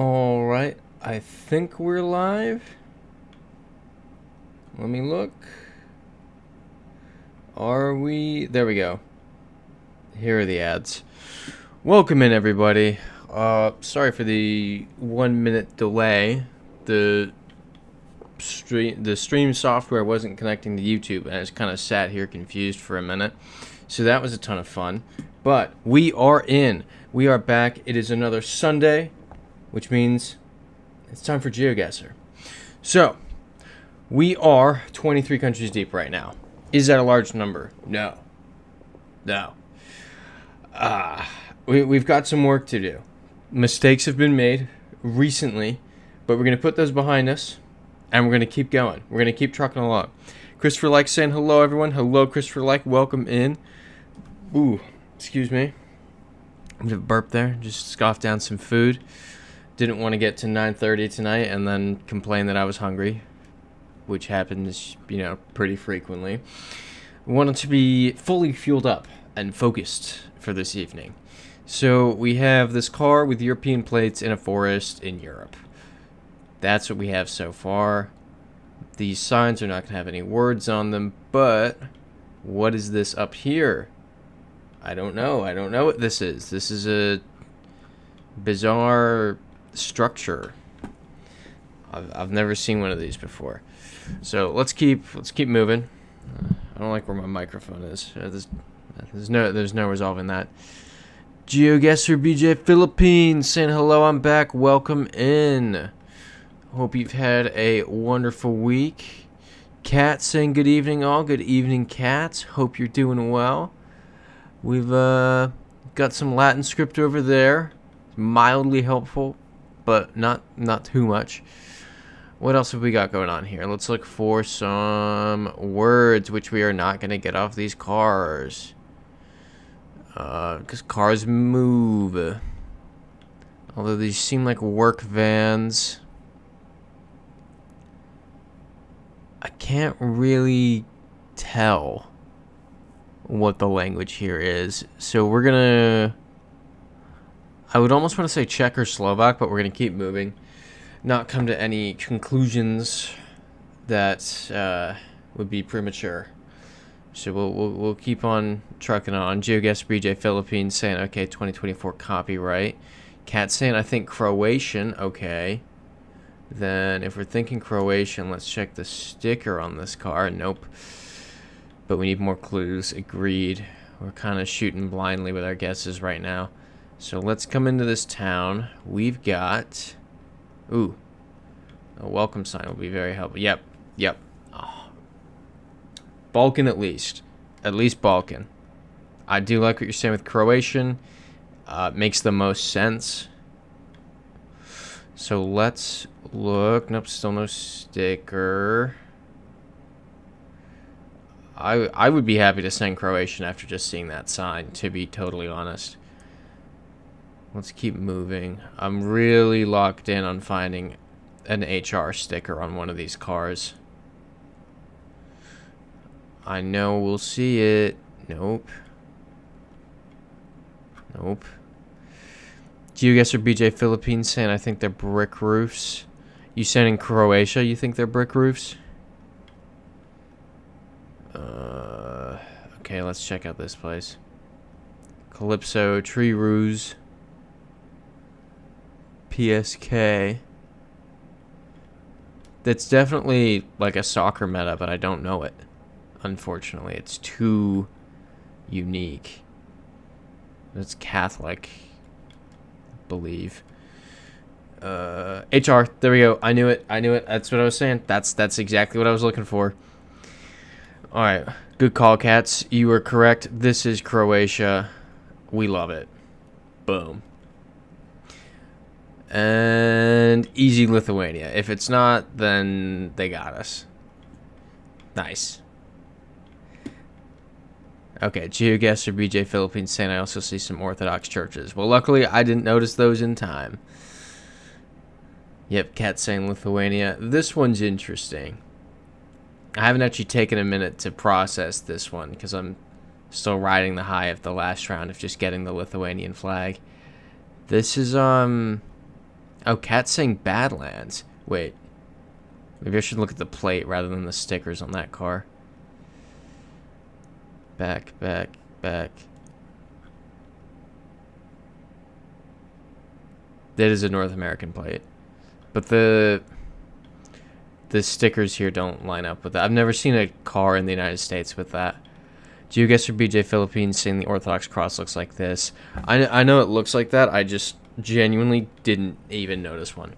All right, I think we're live. Let me look. Are we? There we go. Here are the ads. Welcome in, everybody. Sorry for the 1 minute delay. The stream software wasn't connecting to YouTube, and I just kind of sat here confused for a minute. So that was a ton of fun. But we are in. We are back. It is another Sunday, which means it's time for GeoGuessr. So, we are 23 countries deep right now. Is that a large number? No. No. We've got some work to do. Mistakes have been made recently, but we're going to put those behind us, and we're going to keep going. We're going to keep trucking along. Christopher Like saying hello, everyone. Hello, Christopher Like. Welcome in. Ooh, excuse me. I'm going to burp there. Just scoff down some food. Didn't want to get to 9:30 tonight and then complain that I was hungry, which happens, pretty frequently. Wanted to be fully fueled up and focused for this evening. So we have this car with European plates in a forest in Europe. That's what we have so far. These signs are not going to have any words on them, but what is this up here? I don't know. I don't know what this is. This is a bizarre structure. I've never seen one of these before. So let's keep moving. I don't like where my microphone is. There's no resolving that. GeoGuessr BJ Philippines saying hello. I'm back. Welcome in. Hope you've had a wonderful week. Kat saying good evening, all. Good evening, Kat. Hope you're doing well. We've got some Latin script over there. Mildly helpful, but not too much. What else have we got going on here? Let's look for some words, which we are not going to get off these cars. Because cars move. Although these seem like work vans. I can't really tell what the language here is. So we're going to... I would almost want to say Czech or Slovak, but we're going to keep moving. Not come to any conclusions that would be premature. So we'll keep on trucking on. GeoGuessr BJ Philippines saying, okay, 2024 copyright. Cat saying, I think Croatian. Okay. Then if we're thinking Croatian, let's check the sticker on this car. Nope. But we need more clues. Agreed. We're kind of shooting blindly with our guesses right now. So let's come into this town. We've got... Ooh. A welcome sign will be very helpful. Yep. Oh. Balkan at least. At least Balkan. I do like what you're saying with Croatian. Makes the most sense. So let's look. Nope, still no sticker. I would be happy to sing Croatian after just seeing that sign, to be totally honest. Let's keep moving. I'm really locked in on finding an HR sticker on one of these cars. I know we'll see it. Nope. GeoGuessr BJ Philippines saying I think they're brick roofs. You saying in Croatia you think they're brick roofs? Okay, let's check out this place. Calypso, Tree Ruse, PSK. That's definitely like a soccer meta, but I don't know it. Unfortunately, it's too unique. It's Catholic, I believe. HR, there we go. I knew it. That's what I was saying. That's exactly what I was looking for. All right, good call, Cats. You were correct. This is Croatia. We love it. Boom. And easy Lithuania. If it's not, then they got us. Nice. Okay, GeoGuessr BJ Philippines saying I also see some Orthodox churches. Well, luckily I didn't notice those in time. Yep, Cat saying Lithuania. This one's interesting. I haven't actually taken a minute to process this one because I'm still riding the high of the last round of just getting the Lithuanian flag. This is, I Oh, Cat's saying Badlands. Wait. Maybe I should look at the plate rather than the stickers on that car. Back, back, back. That is a North American plate. But the stickers here don't line up with that. I've never seen a car in the United States with that. GeoGuessr BJ Philippines saying the Orthodox cross looks like this. I know it looks like that. I just genuinely didn't even notice one.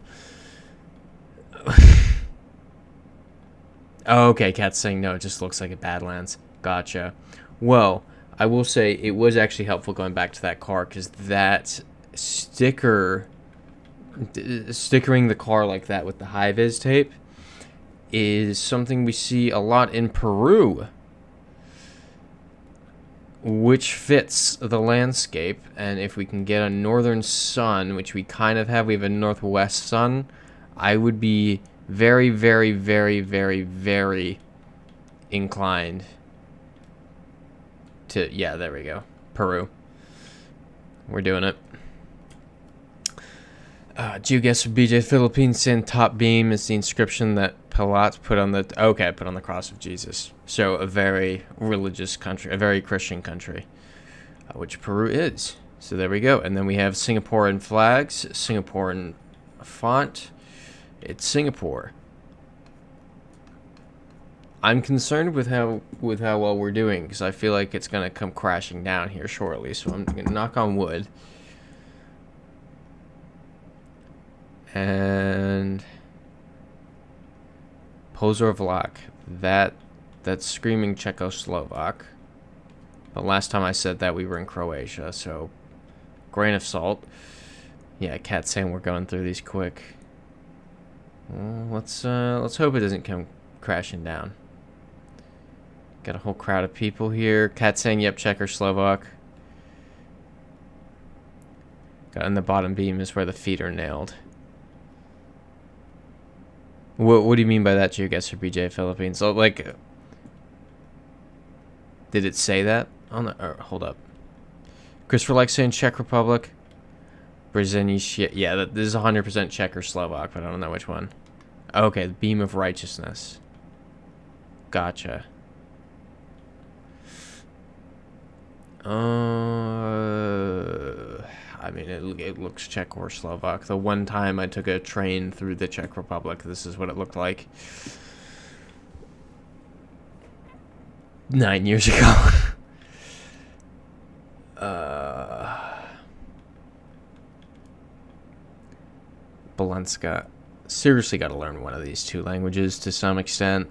Oh, okay, Cat's saying no, it just looks like a Badlands. Gotcha. Well, I will say it was actually helpful going back to that car because that stickering the car like that with the high-vis tape is something we see a lot in Peru, which fits the landscape. And if we can get a northern sun, which we kind of have, we have a northwest sun, I would be very, very, very, very, very inclined to, yeah, there we go, Peru. We're doing it. GeoGuessr BJ Philippines saying top beam is the inscription that Pilat put on the, okay, put on the cross of Jesus. So a very religious country, a very Christian country, which Peru is. So there we go. And then we have Singaporean flags, Singaporean font. It's Singapore. I'm concerned with how well we're doing because I feel like it's gonna come crashing down here shortly. So I'm gonna knock on wood. And Pozor that's screaming Czechoslovak. But last time I said that we were in Croatia, so grain of salt. Yeah, Cat's saying we're going through these quick. Well, let's hope it doesn't come crashing down. Got a whole crowd of people here. Cat's saying yep, Czechoslovak. Got in the bottom beam is where the feet are nailed. What do you mean by that, GeoGuessr BJ Philippines? So, like, did it say that on the? Or, hold up. Christopher likes saying Czech Republic. Brazilian, yeah, this is 100% Czech or Slovak, but I don't know which one. Okay, the beam of righteousness. Gotcha. I mean, it looks Czech or Slovak. The one time I took a train through the Czech Republic, this is what it looked like. 9 years ago. Balenska. Seriously got to learn one of these two languages to some extent.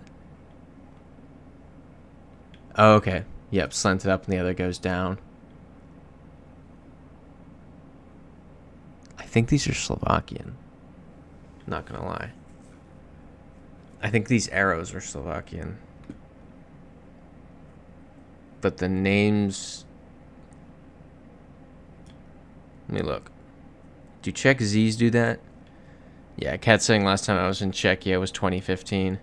Oh, okay. Yep, slanted up and the other goes down. I think these are Slovakian. Not gonna lie. I think these arrows are Slovakian. But the names... Let me look. Do Czech Z's do that? Yeah, Cat's saying last time I was in Czechia was 2015.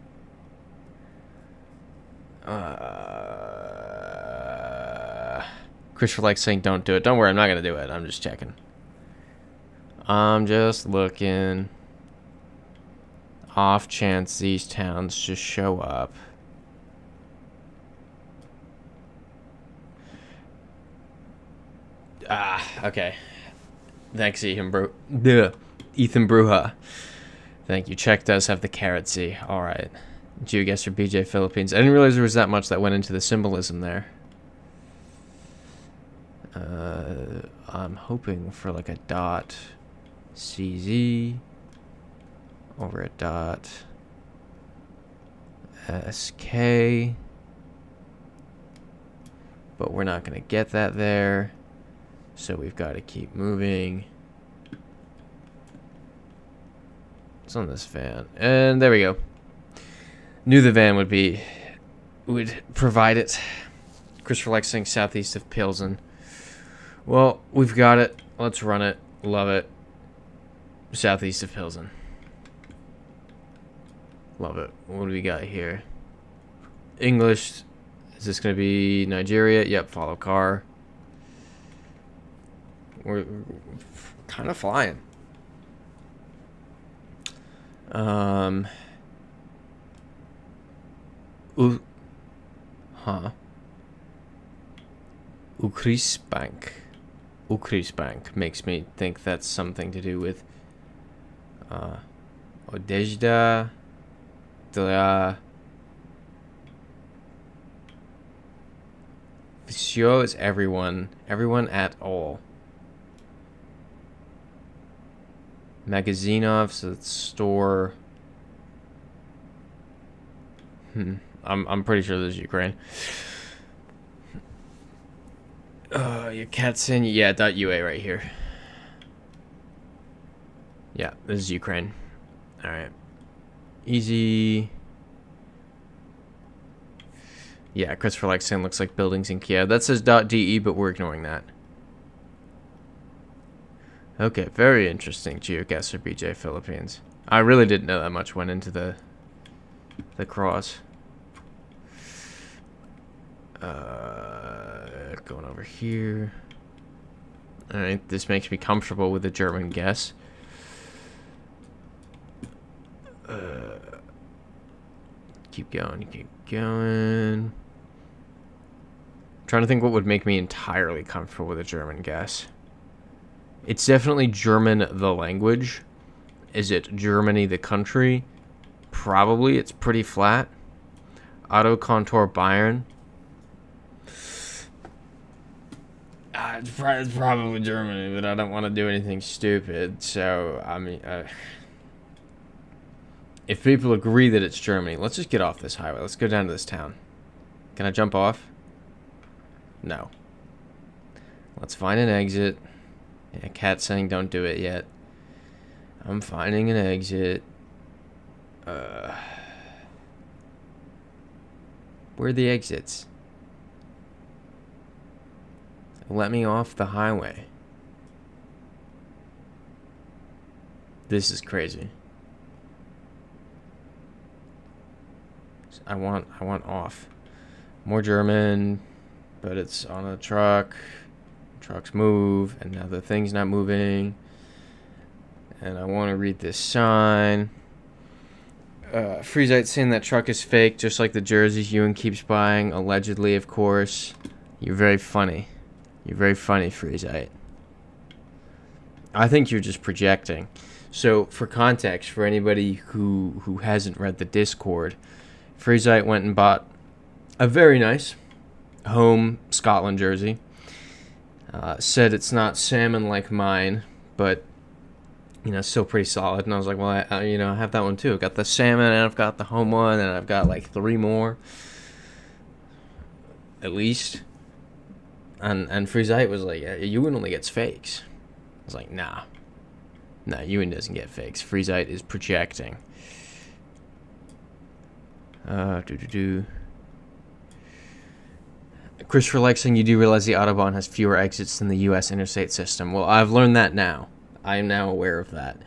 Christopher likes saying don't do it. Don't worry, I'm not gonna do it. I'm just checking. I'm just looking. Off chance these towns just show up. Okay. Thanks, Ethan Bruja. Thank you. Czech does have the carrot C. Alright. GeoGuessr BJ Philippines. I didn't realize there was that much that went into the symbolism there. I'm hoping for like a dot CZ over a dot SK, but we're not going to get that there, so we've got to keep moving. It's on this van, and there we go. Knew the van would provide it. Christopher likes saying southeast of Pilsen. Well, we've got it. Let's run it. Love it. Southeast of Pilsen. Love it. What do we got here? English. Is this going to be Nigeria? Yep, follow car. We're kind of flying. Ukrisbank. Ukrisbank makes me think that's something to do with Odejda dla Visio is everyone at all. Magazinov, so it's store. I'm pretty sure this is Ukraine. Your cat's in. Yeah, .ua right here. Yeah, this is Ukraine. All right, easy. Yeah, Christopher Lexington looks like buildings in Kiev. That says .de, but we're ignoring that. Okay, very interesting. GeoGuessr BJ Philippines. I really didn't know that much went into the cross. Going over here. All right, this makes me comfortable with the German guess. Keep going, keep going. Trying to think what would make me entirely comfortable with a German guess. It's definitely German the language. Is it Germany the country? Probably. It's pretty flat. Auto Contour Bayern. It's probably Germany, but I don't want to do anything stupid. So, I mean, if people agree that it's Germany, let's just get off this highway. Let's go down to this town. Can I jump off? No. Let's find an exit. Yeah, Cat saying don't do it yet. I'm finding an exit. Where are the exits? Let me off the highway. This is crazy. I want off. More German, but it's on a truck. Trucks move, and now the thing's not moving. And I want to read this sign. Freezite saying that truck is fake, just like the jerseys Ewan keeps buying, allegedly, of course. You're very funny. You're very funny, Freezite. I think you're just projecting. So, for context, for anybody who hasn't read the Discord, Freezite went and bought a very nice home Scotland jersey. Said it's not salmon like mine, but still pretty solid. And I was like, well, I have that one too. I've got the salmon, and I've got the home one, and I've got like 3 more, at least. And Freezite was like, Ewan only gets fakes. I was like, nah, Ewan doesn't get fakes. Freezite is projecting. Christopher Lexing, you do realize the Autobahn has fewer exits than the U.S. interstate system. Well, I've learned that now. I am now aware of that.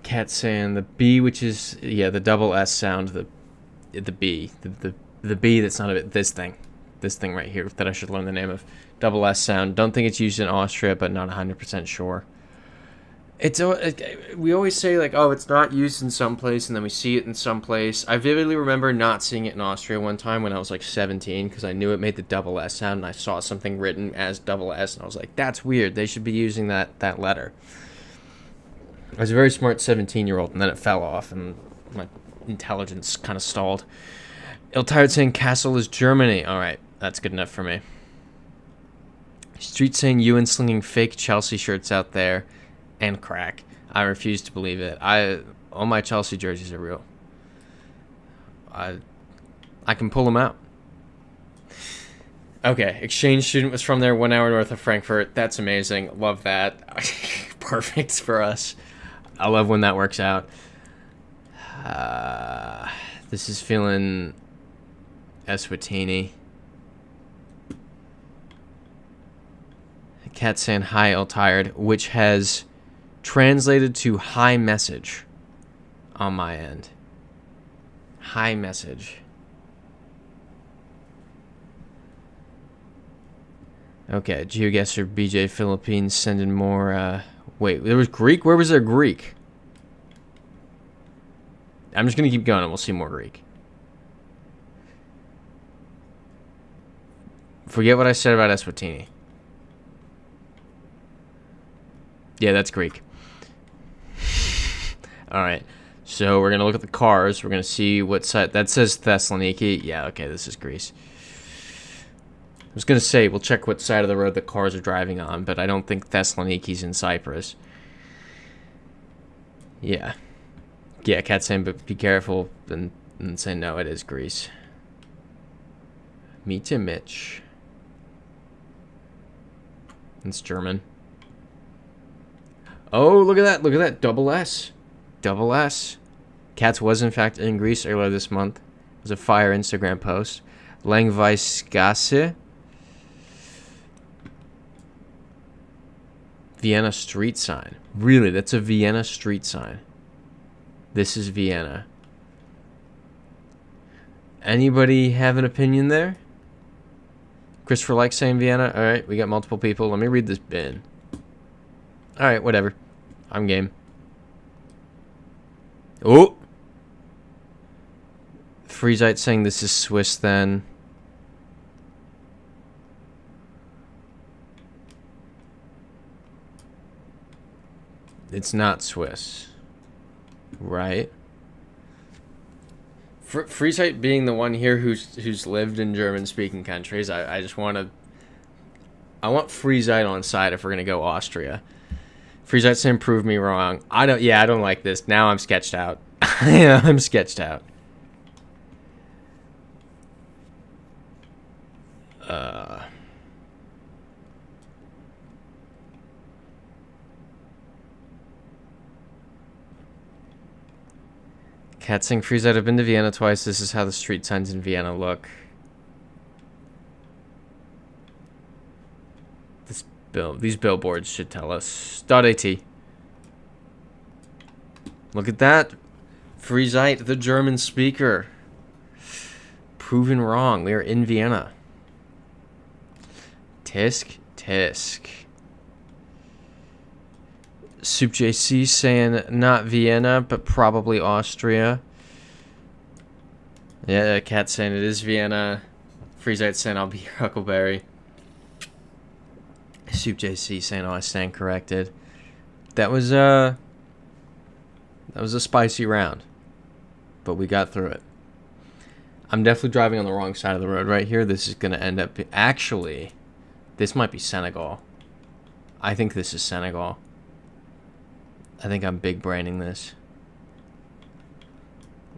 Cat saying the B, which is, the double S sound, the B. The B that's not a bit, this thing right here that I should learn the name of. Double S sound. Don't think it's used in Austria, but not 100% sure. We always say like, oh, it's not used in some place, and then we see it in some place. I vividly remember not seeing it in Austria one time when I was like 17, because I knew it made the double S sound, and I saw something written as double S, and I was like, that's weird. They should be using that letter. I was a very smart 17-year-old, and then it fell off, and my intelligence kind of stalled. Ill-Tired saying Castle is Germany. All right, that's good enough for me. Street saying Ewan slinging fake Chelsea shirts out there. And crack. I refuse to believe it. All my Chelsea jerseys are real. I can pull them out. Okay, exchange student was from there, 1 hour north of Frankfurt. That's amazing. Love that. Perfect for us. I love when that works out. This is feeling Eswatini. Cat saying hi, Ill-Tired, which has translated to high message on my end. High message. Okay, GeoGuessr BJ Philippines sending more Wait, there was Greek? Where was there Greek? I'm just going to keep going and we'll see more Greek. Forget what I said about Eswatini. Yeah, that's Greek. Alright, so we're going to look at the cars. We're going to see what side... That says Thessaloniki. Yeah, okay, this is Greece. I was going to say, we'll check what side of the road the cars are driving on, but I don't think Thessaloniki's in Cyprus. Yeah. Yeah, Cat's saying, but be careful, and say, no, it is Greece. Me too, Mitch. It's German. Oh, look at that. Look at that. Double S. Double S. Cats was, in fact, in Greece earlier this month. It was a fire Instagram post. Langweisgasse. Vienna street sign. Really, that's a Vienna street sign. This is Vienna. Anybody have an opinion there? Christopher likes saying Vienna. All right, we got multiple people. Let me read this bin. All right, whatever. I'm game. Oh! Freezite saying this is Swiss then. It's not Swiss. Right? Freezite being the one here who's lived in German-speaking countries, I just want to... I want Freezite on side if we're going to go Austria. Freezite saying prove me wrong. I don't like this. Now I'm sketched out. Yeah, I'm sketched out. Cat saying Freezite, I've been to Vienna twice. This is how the street signs in Vienna look. These billboards should tell us. .at. Look at that. Freezite, the German speaker. Proven wrong. We are in Vienna. Tisk. Soup JC saying not Vienna, but probably Austria. Yeah, Cat saying it is Vienna. Freezite saying I'll be your Huckleberry. Soup JC saying, oh, I stand corrected. That was a spicy round, but we got through it. I'm definitely driving on the wrong side of the road right here. This is going to end up... Actually, this might be Senegal. I think this is Senegal. I think I'm big braining this.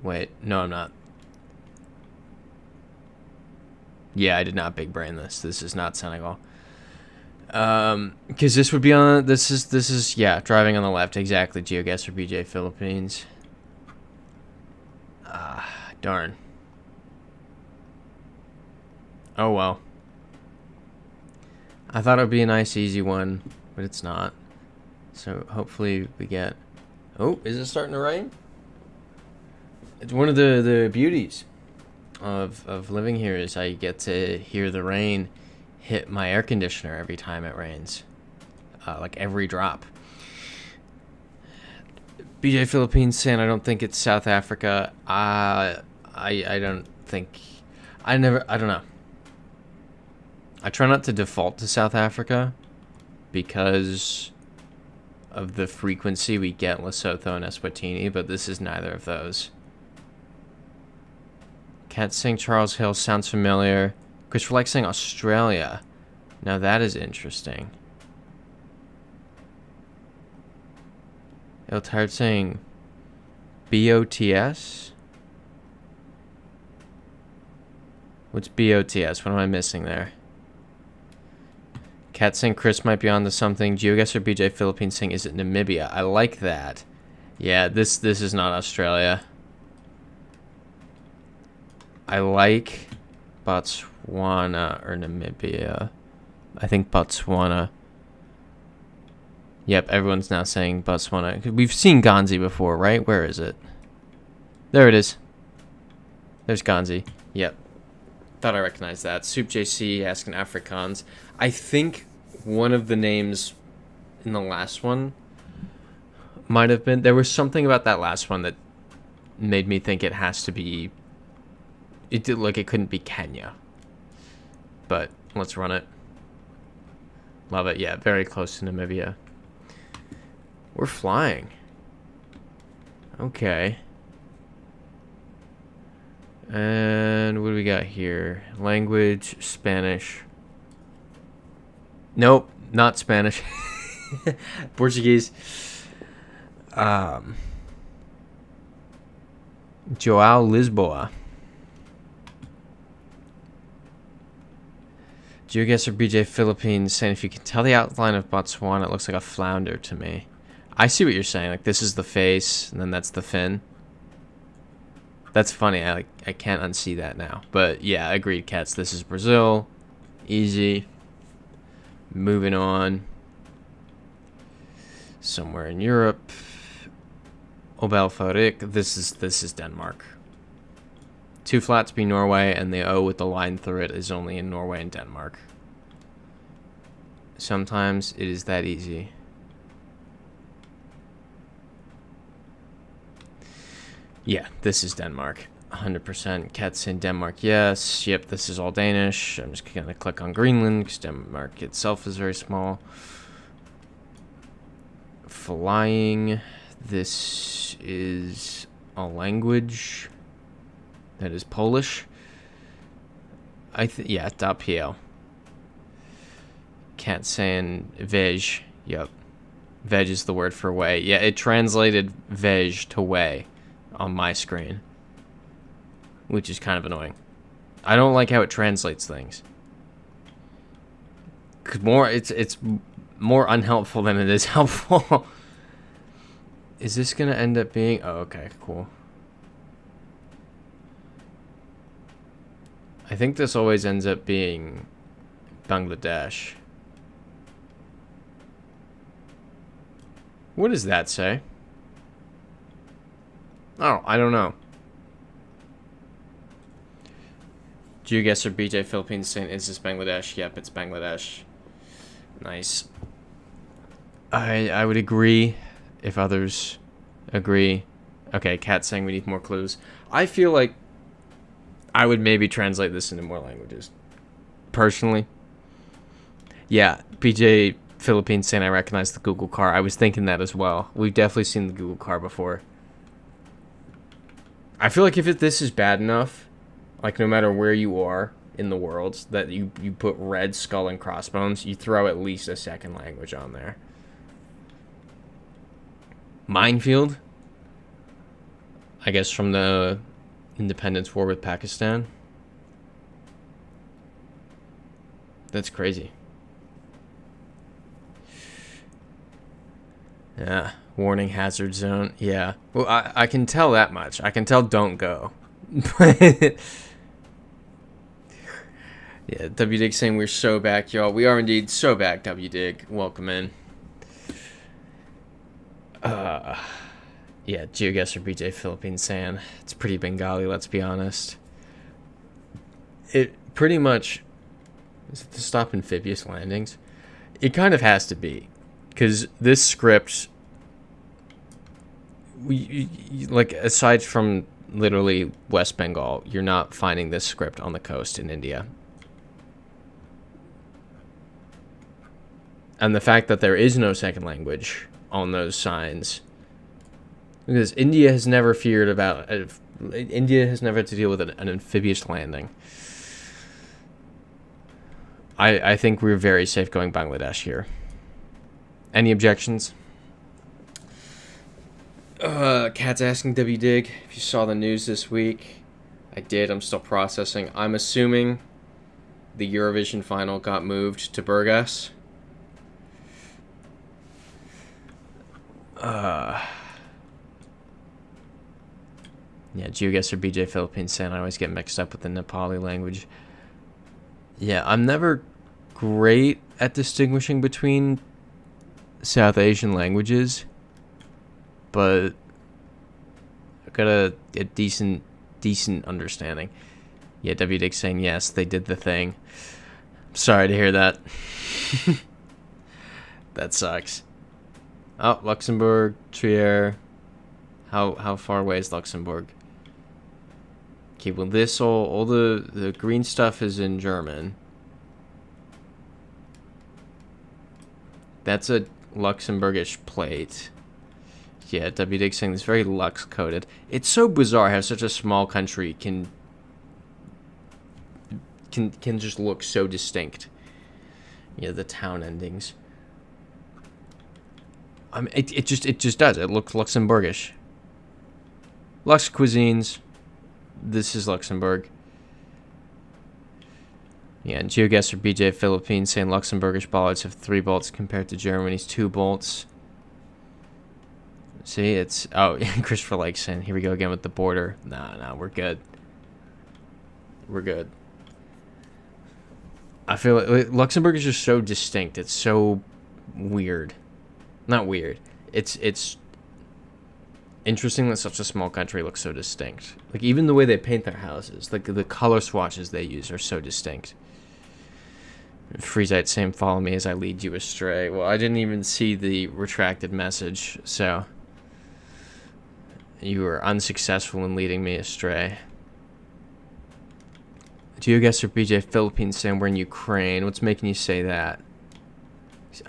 Wait, no, I'm not. Yeah, I did not big brain this. This is not Senegal. Because this would be on... This is, yeah, driving on the left. Exactly, GeoGuessr BJ Philippines. Ah, darn. Oh, well. I thought it would be a nice, easy one, but it's not. So, hopefully we get... Oh, is it starting to rain? It's one of the beauties of living here is I get to hear the rain hit my air conditioner every time it rains. Like every drop. BJ Philippines saying I don't think it's South Africa. I don't think... I don't know. I try not to default to South Africa because of the frequency we get Lesotho and Eswatini, but this is neither of those. Cat saying Charles Hill sounds familiar. Christopher likes saying Australia. Now that is interesting. Il tired saying BOTS? What's BOTS? What am I missing there? Cat saying Chris might be on to something. GeoGuessr BJ Philippines saying, is it Namibia? I like that. Yeah, this is not Australia. I like Botswana or Namibia. I think Botswana. Yep, everyone's now saying Botswana. We've seen Ganzi before, right? Where is it? There it is. There's Ganzi. Yep. Thought I recognized that. Soup JC asking Afrikaans. I think one of the names in the last one Might have been. There was something about that last one that made me think it has to be... It did, like, it couldn't be Kenya. But let's run it. Love it. Yeah, very close to Namibia. We're flying. Okay. And what do we got here? Language, Spanish. Nope, not Spanish. Portuguese. Joao Lisboa. GeoGuessr BJ Philippines saying if you can tell the outline of Botswana, it looks like a flounder to me. I see what you're saying. Like, this is the face, and then that's the fin. That's funny. I can't unsee that now. But yeah, agreed, cats. This is Brazil. Easy. Moving on. Somewhere in Europe. Obelfarik. This is Denmark. Two flats be Norway, and the O with the line through it is only in Norway and Denmark. Sometimes it is that easy. Yeah, this is Denmark. 100%. Cats in Denmark, yes. Yep, this is all Danish. I'm just going to click on Greenland because Denmark itself is very small. Flying. This is a language that is Polish. Yeah, .pl. Cat saying veg. Yep. Veg is the word for way. Yeah, it translated veg to way on my screen, which is kind of annoying. I don't like how it translates things. It's more unhelpful than it is helpful. Is this gonna end up being... Oh, okay, cool. I think this always ends up being Bangladesh. What does that say? Oh, I don't know. GeoGuessr BJ Philippines saying, is this Bangladesh? Yep, it's Bangladesh. Nice. I would agree if others agree. Okay, Cat saying we need more clues. I feel like I would maybe translate this into more languages. Personally. Yeah, BJ Philippines saying I recognize the Google car. I was thinking that as well. We've definitely seen the Google car before. I feel like if this is bad enough, like no matter where you are in the world, that you put red skull and crossbones, you throw at least a second language on there. Minefield? I guess from the independence war with Pakistan. That's crazy. Yeah. Warning hazard zone. Yeah. Well, I can tell that much. I can tell don't go. But yeah, W-Dig saying we're so back, y'all. We are indeed so back, W-Dig. Welcome in. Yeah, GeoGuessr BJ Philippines saying it's pretty Bengali, let's be honest. It pretty much... Is it to stop amphibious landings? It kind of has to be. Because this script... like, aside from literally West Bengal, you're not finding this script on the coast in India. And the fact that there is no second language on those signs, because India has never feared about... India has never had to deal with an amphibious landing. I think we're very safe going Bangladesh here. Any objections? Cat's asking W-Dig if you saw the news this week. I did. I'm still processing. I'm assuming the Eurovision final got moved to Burgas. Yeah, GeoGuessr BJ Philippines saying I always get mixed up with the Nepali language. Yeah, I'm never great at distinguishing between South Asian languages, but I got a decent understanding. Yeah, W-Dig saying yes, they did the thing. Sorry to hear that. That sucks. Oh, Luxembourg, Trier. How far away is Luxembourg? Okay, well this all the green stuff is in German. That's a Luxembourgish plate. Yeah, W Dig saying this very Lux coded. It's so bizarre how such a small country can just look so distinct. Yeah, the town endings. I mean, it just does. It looks Luxembourgish. Lux cuisines. This is Luxembourg. Yeah, and GeoGuessr BJ Philippines saying Luxembourgish bollards have 3 bolts compared to Germany's 2 bolts. See, it's... Oh, Christopher likes saying, here we go again with the border. Nah, we're good. We're good. I feel like Luxembourg is just so distinct. It's so weird. Not weird. It's interesting that such a small country looks so distinct. Like, even the way they paint their houses, like the color swatches they use are so distinct. Freezite saying, follow me as I lead you astray. Well, I didn't even see the retracted message, so you were unsuccessful in leading me astray. GeoGuessr BJ Philippines saying we're in Ukraine. What's making you say that?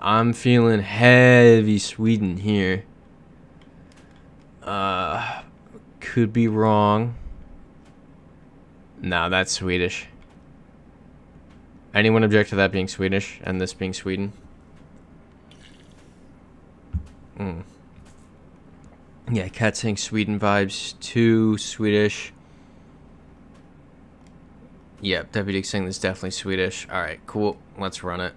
I'm feeling heavy Sweden here. Could be wrong. No, that's Swedish. Anyone object to that being Swedish and this being Sweden? Yeah, Cat saying Sweden vibes too. Swedish. Yep, Deputy saying this is definitely Swedish. Alright, cool. Let's run it.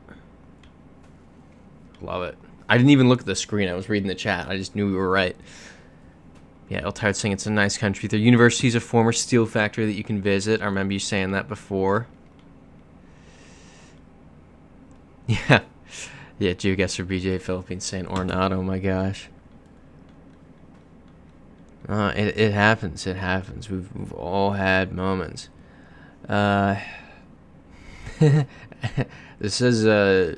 Love it. I didn't even look at the screen. I was reading the chat. I just knew we were right. Yeah, Eltard saying it's a nice country. Their university is a former steel factory that you can visit. I remember you saying that before. Yeah. Yeah, GeoGuessr BJ Philippines saying Ornado. Oh my gosh. It happens. It happens. We've all had moments. This says,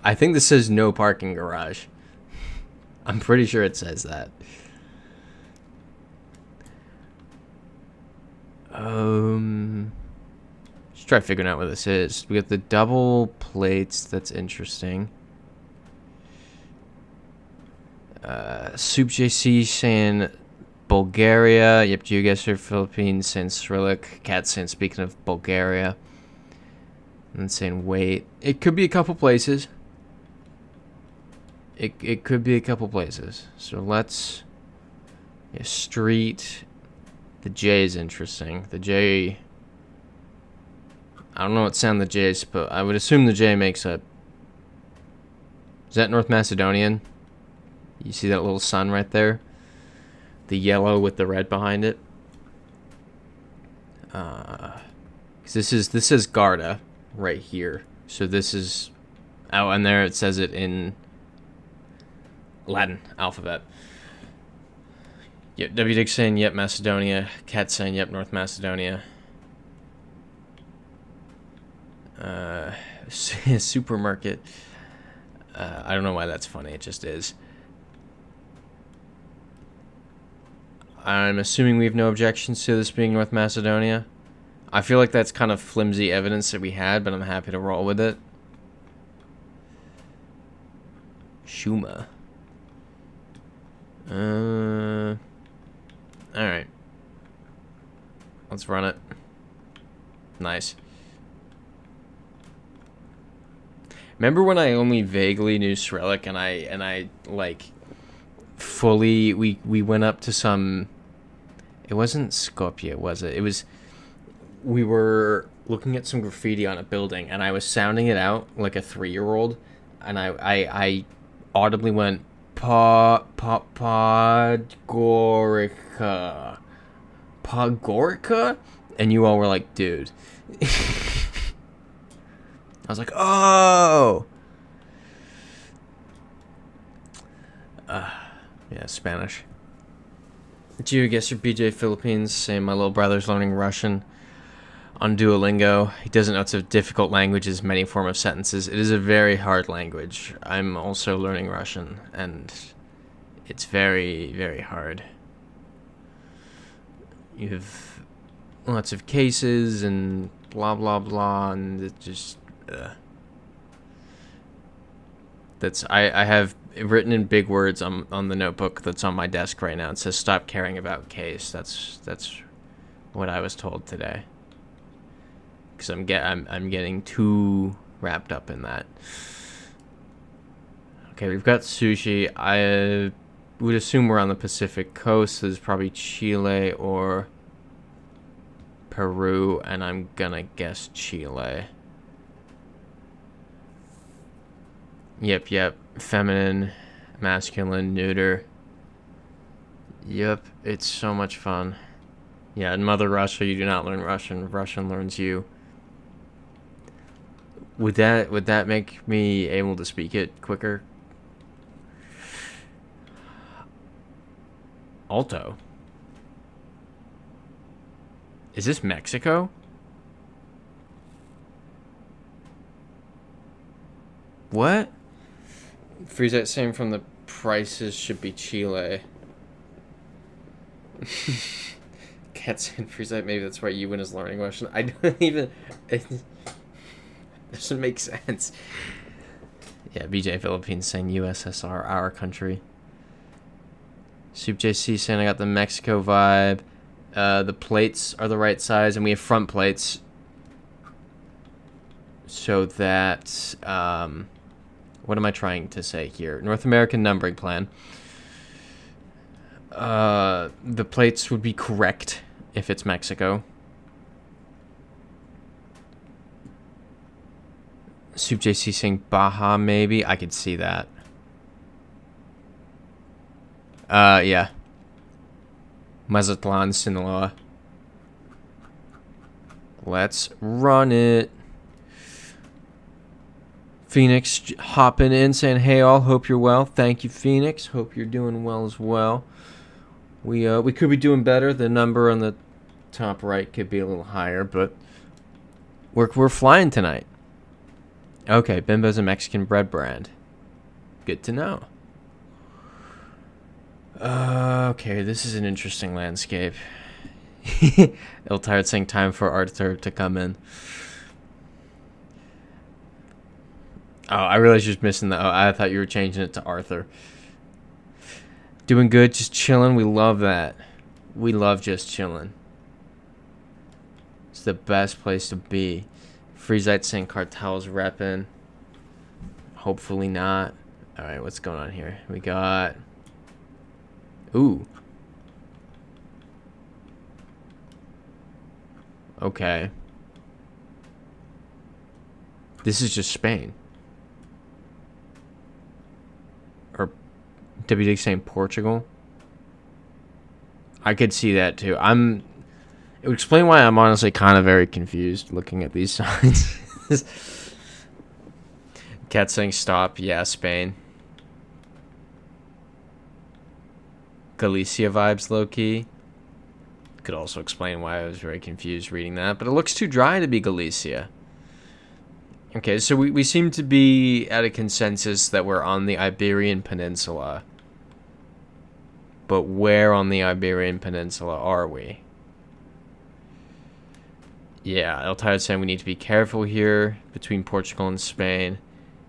I think this says no parking garage. I'm pretty sure it says that. Let's try figuring out what this is. We got the double plates. That's interesting. Soup JC saying Bulgaria. Yep, GeoGuessr Philippines saying Cyrillic. Cat saying speaking of Bulgaria. And saying wait. It could be a couple places. It could be a couple places. So let's... Yeah, street. The J is interesting. The J... I don't know what sound the J is, but I would assume the J makes a... Is that North Macedonian? You see that little sun right there? The yellow with the red behind it. 'Cause this is Garda right here. So this is... Oh, and there it says it in Latin alphabet. Yep, W. Dick saying, yep, Macedonia. Cat saying, yep, North Macedonia. Supermarket. I don't know why that's funny. It just is. I'm assuming we have no objections to this being North Macedonia. I feel like that's kind of flimsy evidence that we had, but I'm happy to roll with it. Shuma. Alright. Let's run it. Nice. Remember when I only vaguely knew Cyrillic and I like fully we went up to some... It wasn't Skopje, was it? It was... We were looking at some graffiti on a building and I was sounding it out like a 3-year-old and I audibly went Podgorica. Podgorica? And you all were like, dude. I was like, oh! Yeah, Spanish. GeoGuessr BJ Philippines saying my little brother's learning Russian. on Duolingo. He doesn't know it's a difficult language, as many form of sentences. It is a very hard language. I'm also learning Russian, and it's very, very hard. You have lots of cases and blah, blah, blah, and it just... I have written in big words on the notebook that's on my desk right now. It says, "Stop caring about case." That's what I was told today. Because I'm getting too wrapped up in that. Okay, we've got sushi. I would assume we're on the Pacific coast. There's probably Chile or Peru, and I'm gonna guess Chile. Yep. Feminine, masculine, neuter. Yep, it's so much fun. Yeah, in Mother Russia, you do not learn Russian. Russian learns you. Would that make me able to speak it quicker? Alto. Is this Mexico? What? Freeze that same from the prices should be Chile. Cat saying freeze that, maybe that's why Ewan is learning Russian. I don't even... It doesn't make sense. Yeah, BJ Philippines saying USSR, our country. Soup JC saying I got the Mexico vibe. The plates are the right size, and we have front plates. So that... what am I trying to say here? North American numbering plan. The plates would be correct if it's Mexico. Soup JC saying Baja, maybe. I could see that. Yeah. Mazatlan, Sinaloa. Let's run it. Phoenix hopping in saying, "Hey all, hope you're well." Thank you, Phoenix. Hope you're doing well as well. We could be doing better. The number on the top right could be a little higher, but we're flying tonight. Okay, Bimbo's a Mexican bread brand. Good to know. Okay, this is an interesting landscape. Tired saying time for Arthur to come in. Oh, I realized you're just missing the... Oh, I thought you were changing it to Arthur. Doing good, just chilling. We love that. We love just chilling. It's the best place to be. Freezite saying cartels repping. Hopefully not. Alright, what's going on here? We got... Ooh. Okay. This is just Spain. Or WD saying Portugal. I could see that too. It would explain why I'm honestly kind of very confused looking at these signs. Cat saying stop. Yeah, Spain. Galicia vibes low-key. Could also explain why I was very confused reading that. But it looks too dry to be Galicia. Okay, so we seem to be at a consensus that we're on the Iberian Peninsula. But where on the Iberian Peninsula are we? Yeah, El Tired saying we need to be careful here between Portugal and Spain.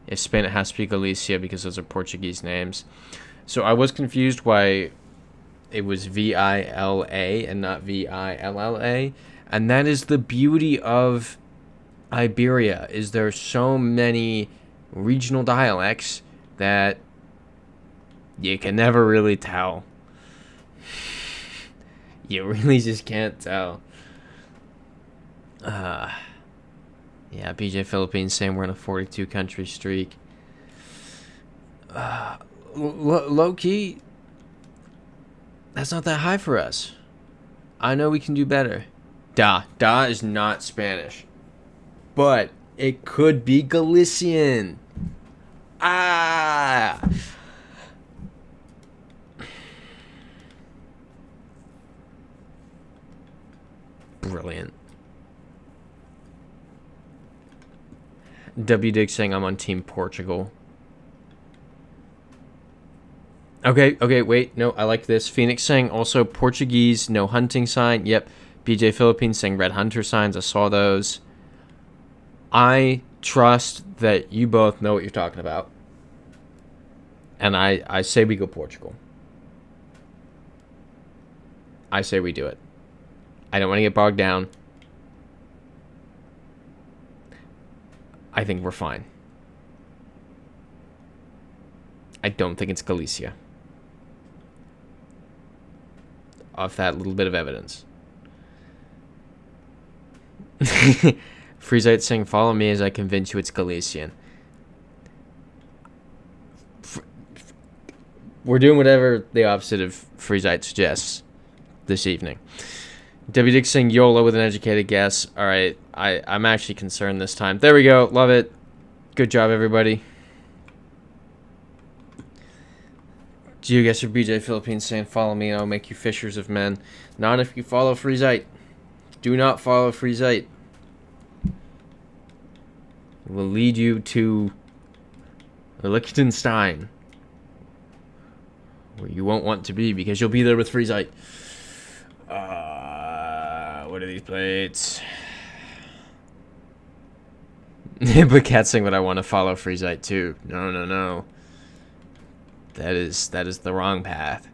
If Spain, it has to be Galicia because those are Portuguese names. So I was confused why it was V-I-L-A and not V-I-L-L-A. And that is the beauty of Iberia, is there so many regional dialects that you can never really tell. You really just can't tell. Yeah, BJ Philippines saying we're on a 42 country streak. Low key, that's not that high for us. I know we can do better. Da is not Spanish, but it could be Galician. Brilliant. W Dig saying I'm on Team Portugal. Okay, wait. No, I like this. Phoenix saying also Portuguese, no hunting sign. Yep. BJ Philippines saying red hunter signs. I saw those. I trust that you both know what you're talking about. And I say we go Portugal. I say we do it. I don't want to get bogged down. I think we're fine. I don't think it's Galicia. Off that little bit of evidence. Freezite saying, follow me as I convince you it's Galician. We're doing whatever the opposite of Freezite suggests this evening. W Dick saying YOLO with an educated guess. Alright, I'm actually concerned this time. There we go. Love it. Good job, everybody. GeoGuessr BJ Philippines saying, follow me and I'll make you fishers of men. Not if you follow Freezite. Do not follow Freezite. It will lead you to Liechtenstein, where you won't want to be because you'll be there with Freezite. What are these plates? But Cat's saying, but I want to follow Freezite too. No. That is the wrong path.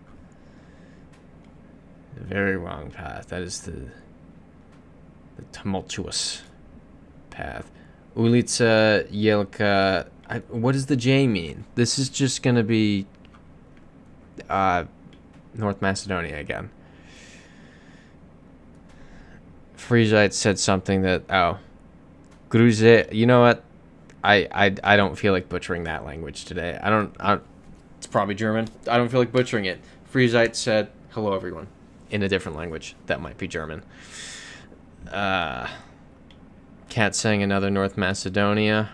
The very wrong path. That is the tumultuous path. Ulica Jelka. What does the J mean? This is just gonna be North Macedonia again. Freezite said something that Gruze. You know what? I don't feel like butchering that language today. It's probably German. I don't feel like butchering it. Freezite said, hello everyone, in a different language. That might be German. Cat saying another North Macedonia.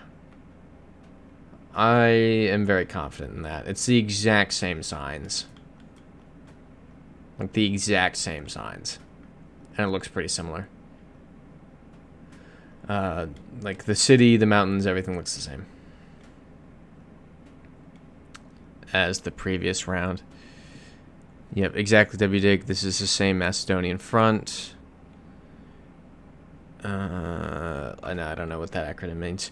I am very confident in that. It's the exact same signs. Like the exact same signs. And it looks pretty similar. Like the city, the mountains, everything looks the same as the previous round. Yep, exactly, WDig. This is the same Macedonian front. I don't know what that acronym means.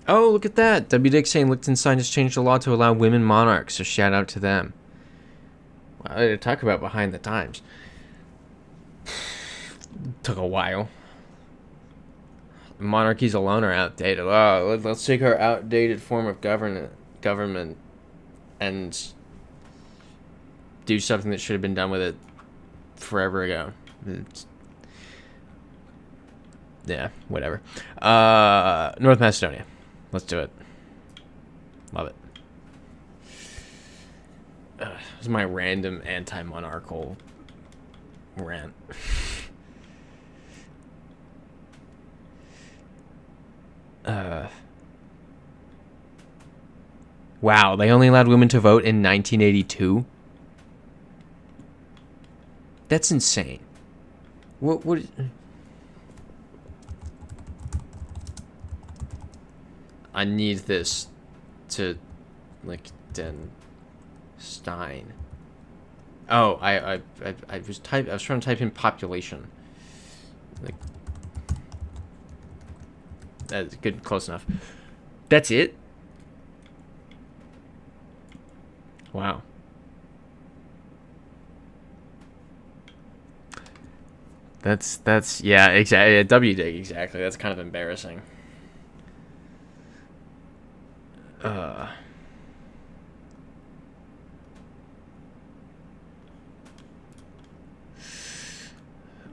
Oh, look at that. WDig saying Liechtenstein has changed the law to allow women monarchs, so shout out to them. Well, talk about behind the times. Took a while. Monarchies alone are outdated. Oh, let's take our outdated form of government and do something that should have been done with it forever ago. Yeah, whatever. North Macedonia. Let's do it. Love it. This is my random anti-monarchical rant. Wow, they only allowed women to vote in 1982? That's insane. What I need this to Liechtenstein. Oh, I was trying to type in population. Like, that's good, close enough. That's it? Wow. That's yeah, exactly. WDig, exactly. That's kind of embarrassing.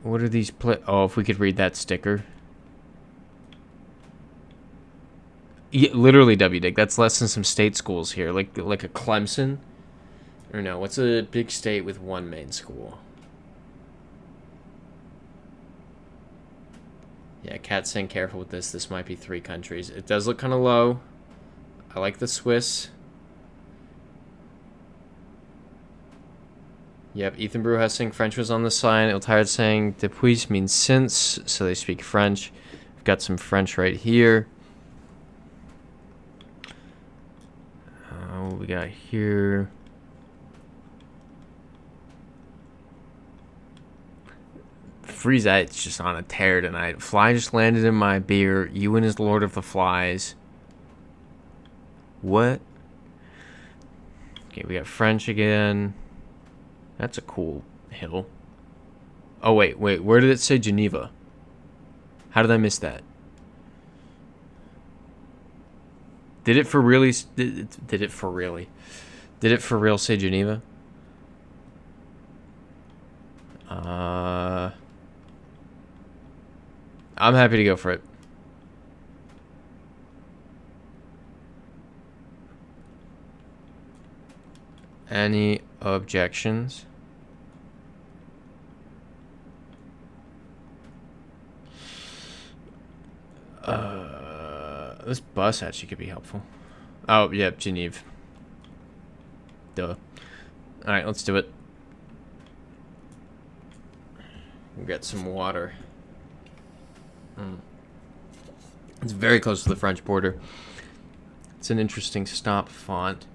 What are these oh, if we could read that sticker. Yeah, literally, WDig. That's less than some state schools here, like a Clemson. Or no, what's a big state with one main school? Yeah, Cat's saying careful with this. This might be 3 countries. It does look kind of low. I like the Swiss. Yep, Ethan Brewhouse saying French was on the sign. Iltired saying depuis means since, so they speak French. We've got some French right here. What we got here? Freezeite's just on a tear tonight. Fly just landed in my beer. Ewan is Lord of the Flies. What? Okay, we got French again. That's a cool hill. Oh, wait. Where did it say Geneva? How did I miss that? Did it for really... Did it for really? Did it for real say Geneva? I'm happy to go for it. Any objections? This bus actually could be helpful. Oh, yep, Geneve. Duh. Alright, let's do it. We'll get some water. It's very close to the French border. It's an interesting stop font.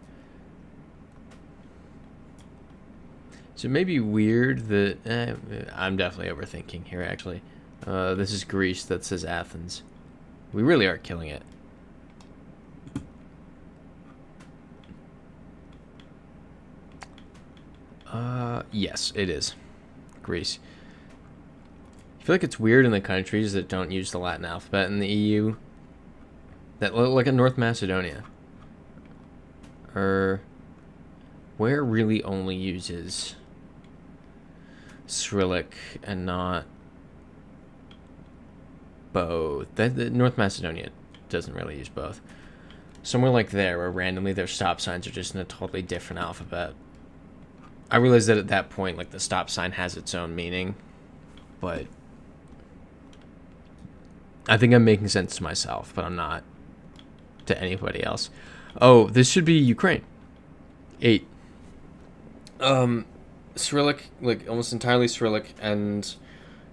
So it may be weird that... I'm definitely overthinking here, actually. This is Greece. That says Athens. We really are killing it. Yes, it is. Greece. I feel like it's weird in the countries that don't use the Latin alphabet in the EU. That look like in North Macedonia. Or... where really only uses Cyrillic and not both. North Macedonia doesn't really use both. Somewhere like there, where randomly their stop signs are just in a totally different alphabet. I realize that at that point, like, the stop sign has its own meaning, but I think I'm making sense to myself, but I'm not to anybody else. Oh, this should be Ukraine. 8. Cyrillic, like, almost entirely Cyrillic, and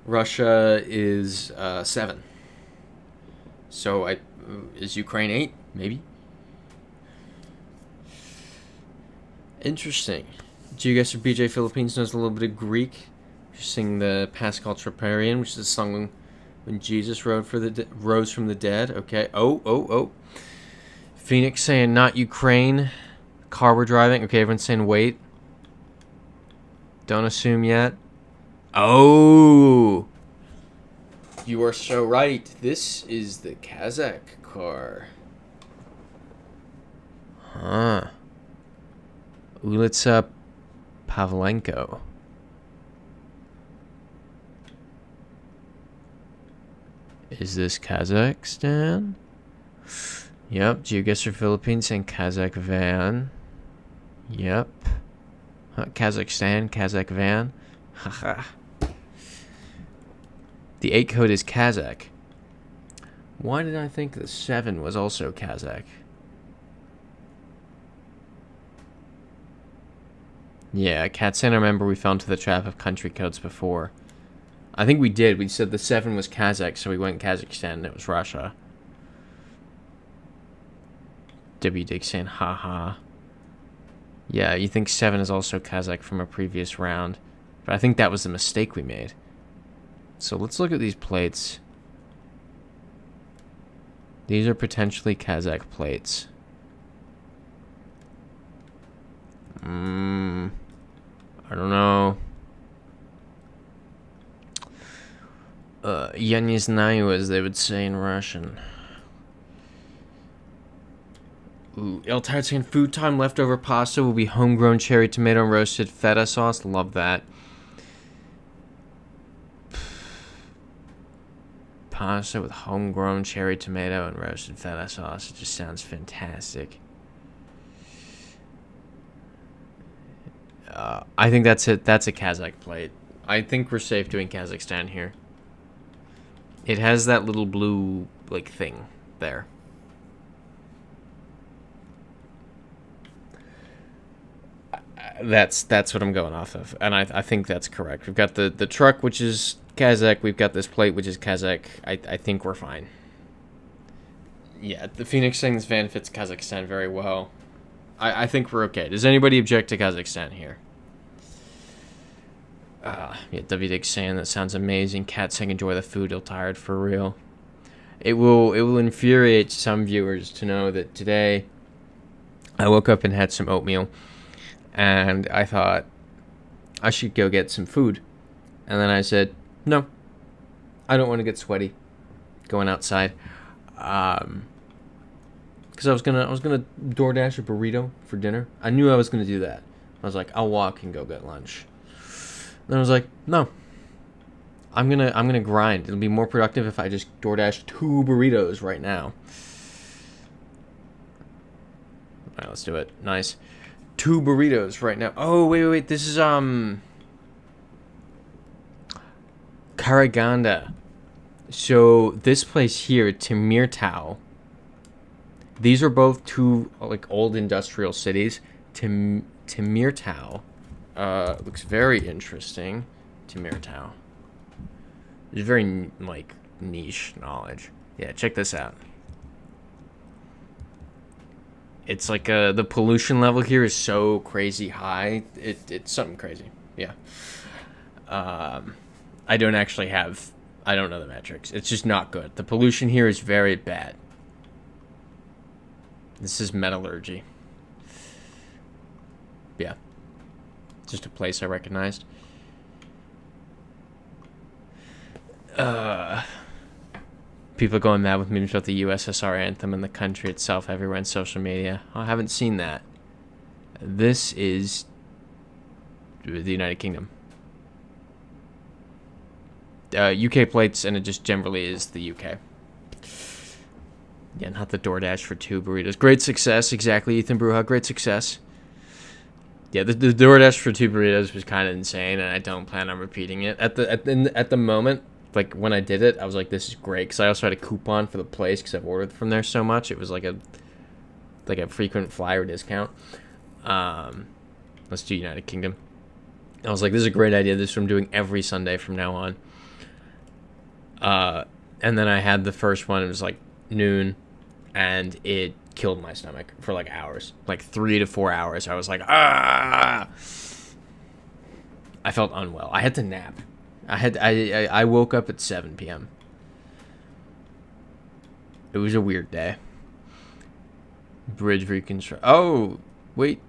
Russia is 7. So is Ukraine 8? Maybe. Interesting. GeoGuessr BJ Philippines knows a little bit of Greek. She's singing the Pascal Troparion, which is a song when Jesus rose from the dead. Okay. Oh. Phoenix saying not Ukraine. Car we're driving. Okay, everyone's saying wait. Don't assume yet. Oh! You are so right. This is the Kazakh car. Huh. Ulitsa Pavlenko. Is this Kazakhstan? Yep. GeoGuessr Philippines and Kazakh van. Yep. Kazakhstan, Kazakh van. Haha. The 8 code is Kazakh. Why did I think the 7 was also Kazakh? Yeah, Katsan, I remember we fell into the trap of country codes before. I think we did. We said the 7 was Kazakh, so we went Kazakhstan and it was Russia. W. Dick saying, haha. Yeah, you think 7 is also Kazakh from a previous round. But I think that was the mistake we made. So let's look at these plates. These are potentially Kazakh plates. I don't know. Ewannnawe, as they would say in Russian. Ooh, Iltired saying food time leftover pasta will be homegrown cherry tomato and roasted feta sauce. Love that. Pasta with homegrown cherry tomato and roasted feta sauce. It just sounds fantastic. I think that's it. That's a Kazakh plate. I think we're safe doing Kazakhstan here. It has that little blue, like, thing there. That's what I'm going off of, and I think that's correct. We've got the truck, which is Kazakh. We've got this plate, which is Kazakh. I think we're fine. Yeah, the Phoenix saying this van fits Kazakhstan very well. I think we're okay. Does anybody object to Kazakhstan here? Yeah, WDig saying that sounds amazing. Cat saying enjoy the food. You'll tired for real. It will infuriate some viewers to know that today I woke up and had some oatmeal, and I thought I should go get some food, and then I said no, I don't want to get sweaty going outside, because I was gonna DoorDash a burrito for dinner. I knew I was gonna do that. I was like, I'll walk and go get lunch. Then I was like, no, I'm gonna grind. It'll be more productive if I just DoorDash 2 burritos right now. All right, let's do it. Nice. 2 burritos right now. Oh, wait. This is, Karaganda. So, this place here, Temirtau. These are both 2, like, old industrial cities. Temirtau. Looks very interesting. Temirtau. It's very, like, niche knowledge. Yeah, check this out. It's like the pollution level here is so crazy high. It's something crazy. Yeah. I don't know the metrics. It's just not good. The pollution here is very bad. This is metallurgy. Yeah. Just a place I recognized. People going mad with memes about the USSR anthem and the country itself everywhere on social media. I haven't seen that. This is the United Kingdom. UK plates, and it just generally is the UK. Yeah, not the DoorDash for 2 burritos. Great success, exactly, Ethan Bruja. Great success. Yeah, the DoorDash for 2 burritos was kind of insane, and I don't plan on repeating it. At the moment, like when I did it, I was like, "This is great," because I also had a coupon for the place because I've ordered from there so much. It was like a frequent flyer discount. Let's do United Kingdom. I was like, "This is a great idea. This is what I'm doing every Sunday from now on." And then I had the first one. It was like noon, and it killed my stomach for like hours, like 3 to 4 hours. I was like, ah. I felt unwell. I had to nap. I woke up at 7 p.m. It was a weird day. Bridge reconstruct. Oh, wait.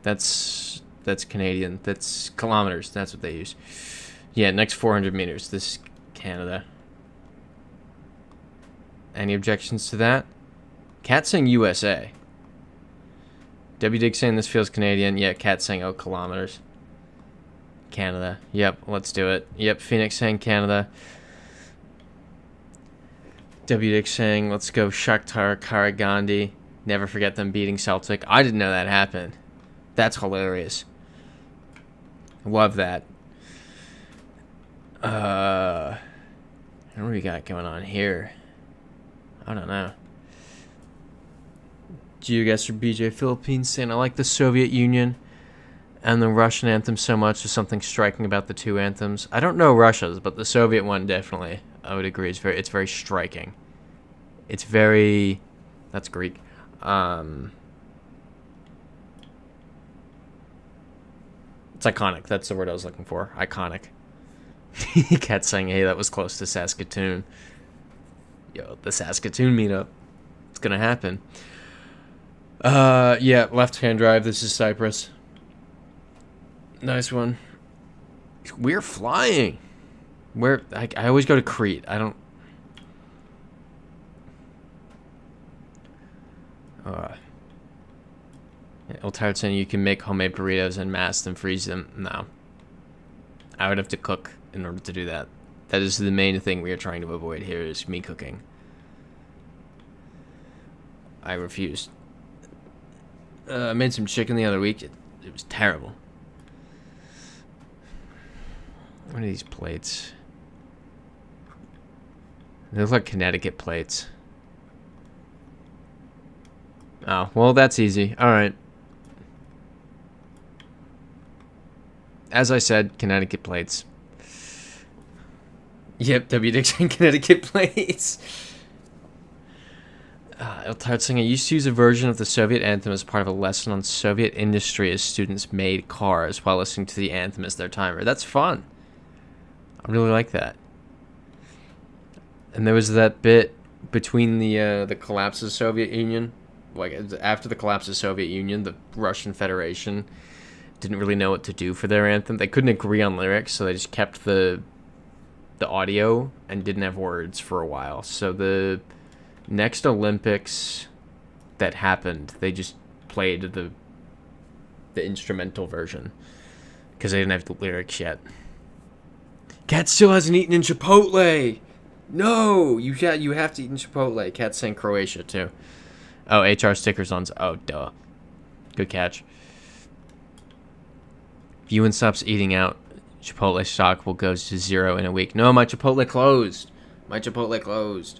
That's Canadian. That's kilometers. That's what they use. Yeah, next 400 meters. This is Canada. Any objections to that? Cat saying USA. WDig saying this feels Canadian. Yeah, Cat saying, oh, kilometers. Canada. Yep, let's do it. Yep, Phoenix saying Canada. WDig saying, let's go Shakhtar Karagandhi. Never forget them beating Celtic. I didn't know that happened. That's hilarious. Love that. What do we got going on here? I don't know. GeoGuessr BJ Philippines saying, I like the Soviet Union and the Russian anthem so much. There's something striking about the 2 anthems. I don't know Russia's, but the Soviet one definitely, I would agree, it's very striking. It's very, that's Greek. It's iconic. That's the word I was looking for. Iconic. Cat saying, hey, that was close to Saskatoon. Yo, the Saskatoon meetup. It's gonna happen. Yeah, left-hand drive. This is Cyprus. Nice one. We're flying. I always go to Crete. I don't. Old Tired saying you can make homemade burritos and mask them, freeze them. No. I would have to cook in order to do that. That is the main thing we are trying to avoid here, is me cooking. I refuse. I made some chicken the other week. It was terrible. What are these plates? They look like Connecticut plates. Oh, well, that's easy. All right. As I said, Connecticut plates. Yep, W. Dixon, Connecticut plates. Eltard saying, I used to use a version of the Soviet anthem as part of a lesson on Soviet industry as students made cars while listening to the anthem as their timer. That's fun. I really like that. And there was that bit between the collapse of the Soviet Union. Like, after the collapse of the Soviet Union, the Russian Federation didn't really know what to do for their anthem. They couldn't agree on lyrics, so they just kept the audio and didn't have words for a while. So the next Olympics that happened, they just played the instrumental version because they didn't have the lyrics yet. Cat still hasn't eaten in Chipotle. No, you have to eat in Chipotle. Cat's saying Croatia too. Oh, HR stickers on. Oh, duh. Good catch. If Ewan stops eating out, Chipotle stock will go to 0 in a week. No, my Chipotle closed. My Chipotle closed.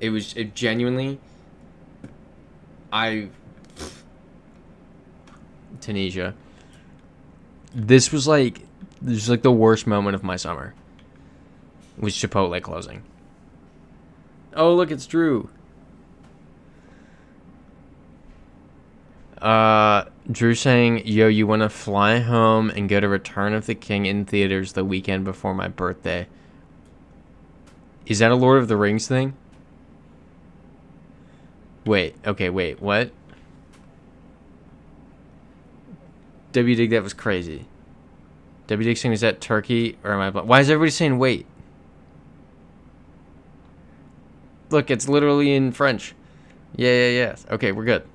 It genuinely. Tunisia. This was like the worst moment of my summer. Was Chipotle closing. Oh, look, it's Drew. Drew saying, yo, you want to fly home and go to Return of the King in theaters the weekend before my birthday. Is that a Lord of the Rings thing? Wait, what? W Dig, that was crazy. W Dig saying, is that Turkey or am I... Why is everybody saying wait? Look, it's literally in French. Yeah. Okay, we're good.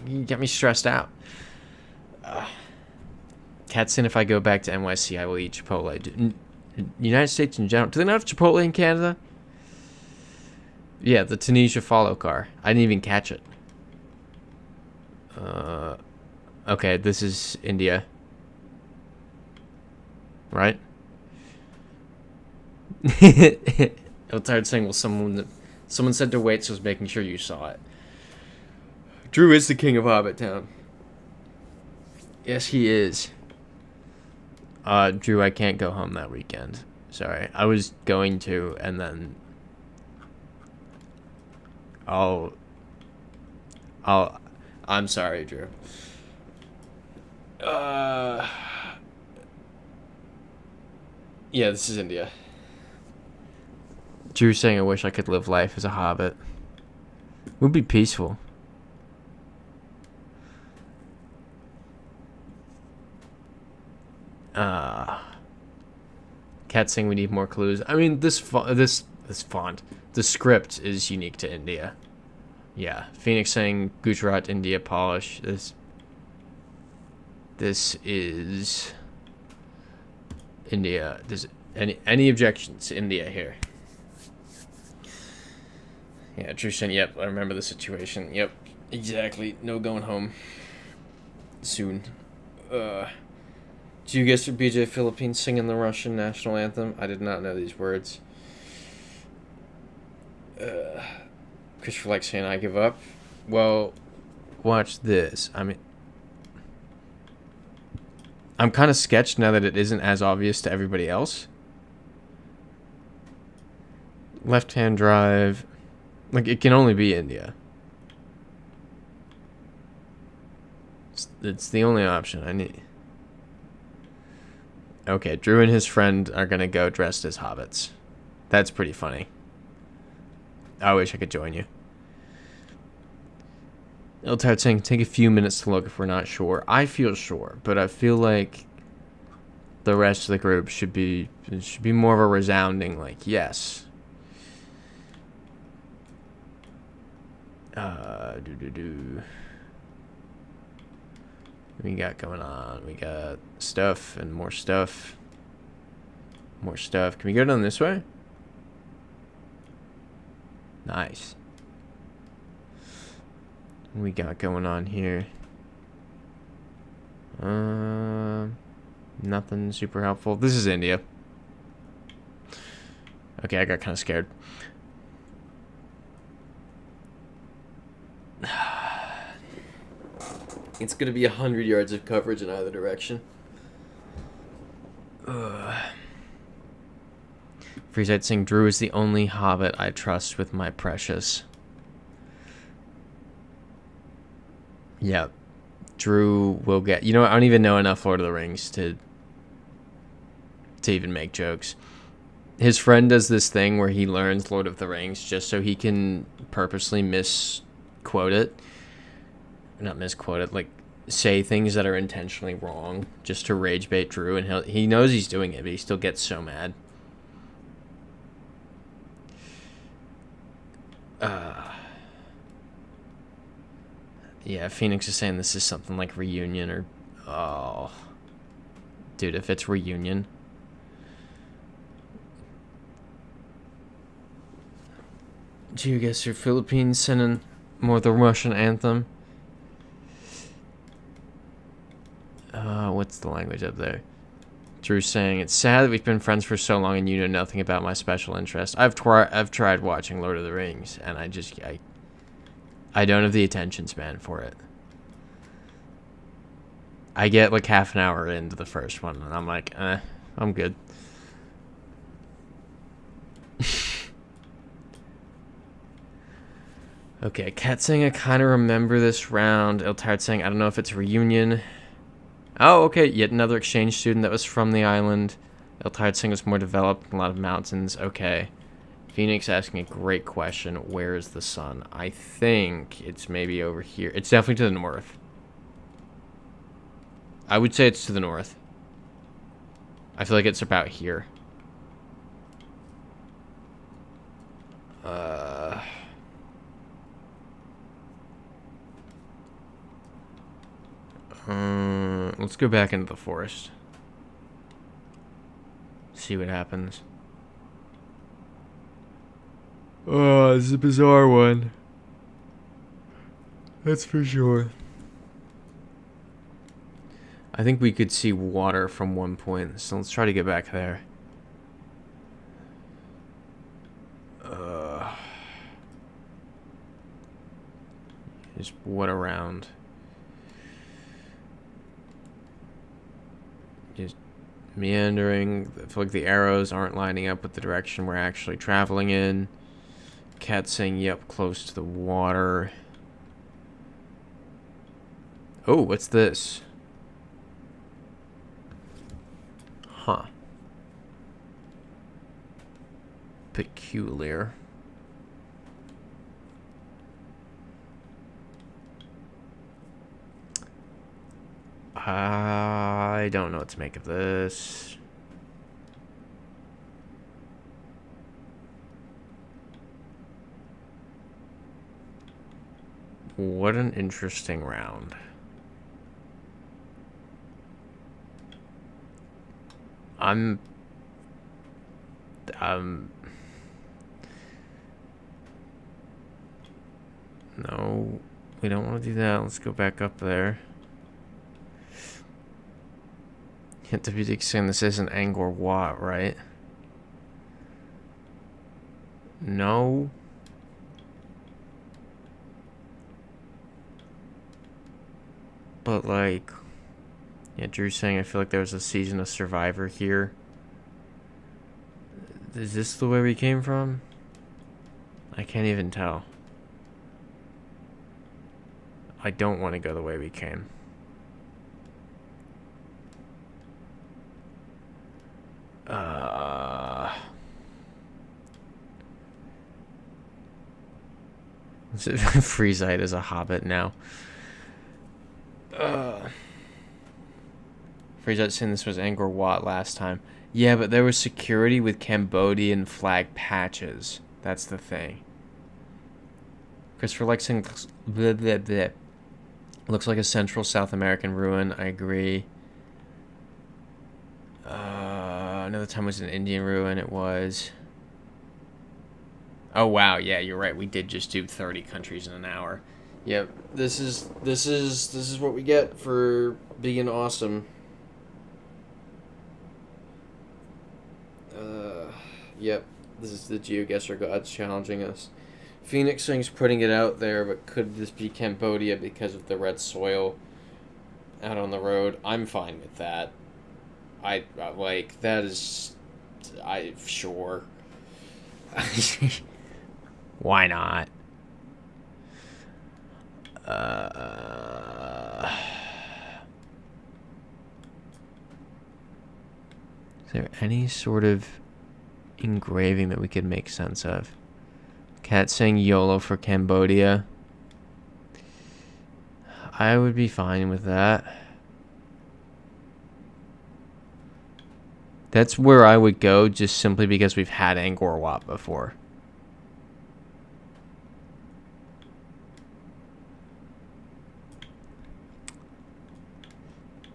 You get me stressed out. Catson, if I go back to NYC, I will eat Chipotle. United States in general. Do they not have Chipotle in Canada? Yeah, the Tunisia follow car. I didn't even catch it. Okay, this is India. Right? I'm tired of saying, well, someone said to wait, so I was making sure you saw it. Drew is the king of Hobbit Town. Yes, he is. Drew, I can't go home that weekend. Sorry. I was going to, and then I'm sorry, Drew. Yeah, this is India. Drew saying, I wish I could live life as a hobbit. It would be peaceful. Cat saying we need more clues. I mean, this font, the script is unique to India. Yeah, Phoenix saying Gujarat, India, polish. This is India. There's any objections to India here? Yeah, Trushan, yep, I remember the situation. Yep, exactly. No going home soon. GeoGuessr BJ Philippines singing the Russian national anthem. I did not know these words. Christopher likes saying I give up. Well, watch this. I mean, I'm kind of sketched now that it isn't as obvious to everybody else. Left-hand drive. Like, it can only be India. It's the only option I need. Okay, Drew and his friend are going to go dressed as hobbits. That's pretty funny. I wish I could join you. Iltard saying, take a few minutes to look if we're not sure. I feel sure, but I feel like the rest of the group should be more of a resounding, like, yes. We got going on. We got stuff and more stuff. More stuff. Can we go down this way? Nice. What we got going on here? Nothing super helpful. This is India. Okay, I got kind of scared. It's going to be 100 yards of coverage in either direction. Freezite saying, Drew is the only hobbit I trust with my precious. Yep. Drew will get... You know what? I don't even know enough Lord of the Rings to even make jokes. His friend does this thing where he learns Lord of the Rings just so he can purposely misquote it. Not misquote it, like say things that are intentionally wrong just to rage bait Drew, and he knows he's doing it, but he still gets so mad. Yeah, Phoenix is saying this is something like Reunion or... Oh. Dude, if it's Reunion... GeoGuessr Philippines sending more the Russian anthem. What's the language up there? Drew saying, it's sad that we've been friends for so long and you know nothing about my special interest. I've tried watching Lord of the Rings, and I don't have the attention span for it. I get like half an hour into the first one, and I'm like, I'm good. Okay, Cat saying, I kind of remember this round. Iltard saying, I don't know if it's Reunion. Oh, okay, yet another exchange student that was from the island. Iltard saying was more developed, a lot of mountains. Okay. Phoenix asking a great question. Where is the sun? I think it's maybe over here. It's definitely to the north. I would say it's to the north. I feel like it's about here. Let's go back into the forest. See what happens. Oh, this is a bizarre one. That's for sure. I think we could see water from one point, so let's try to get back there. Just what around? Just meandering. I feel like the arrows aren't lining up with the direction we're actually traveling in. Cat saying, yep, close to the water. Oh, what's this? Huh. Peculiar. I don't know what to make of this. What an interesting round. No, we don't want to do that. Let's go back up there. Hint the music saying this isn't Angkor Wat, right? No. But like, yeah, Drew's saying I feel like there was a season of Survivor here. Is this the way we came from? I can't even tell. I don't want to go the way we came. Freezite is a hobbit now. Freezite saying this was Angkor Wat last time. Yeah, but there was security with Cambodian flag patches. That's the thing. Christopher Lexington bleh, bleh, bleh. Looks like a Central South American ruin. I agree. Another time was an Indian ruin. It was. Oh wow, yeah, you're right. We did just do 30 countries in an hour. Yep, this is what we get for being awesome. Yep, this is the GeoGuessr gods challenging us. Phoenix Thing's putting it out there, but could this be Cambodia because of the red soil? out on the road. I'm fine with that. I like that is sure. Why not? Is there any sort of engraving that we could make sense of? Cat saying YOLO for Cambodia. I would be fine with that. That's where I would go, just simply because we've had Angkor Wat before.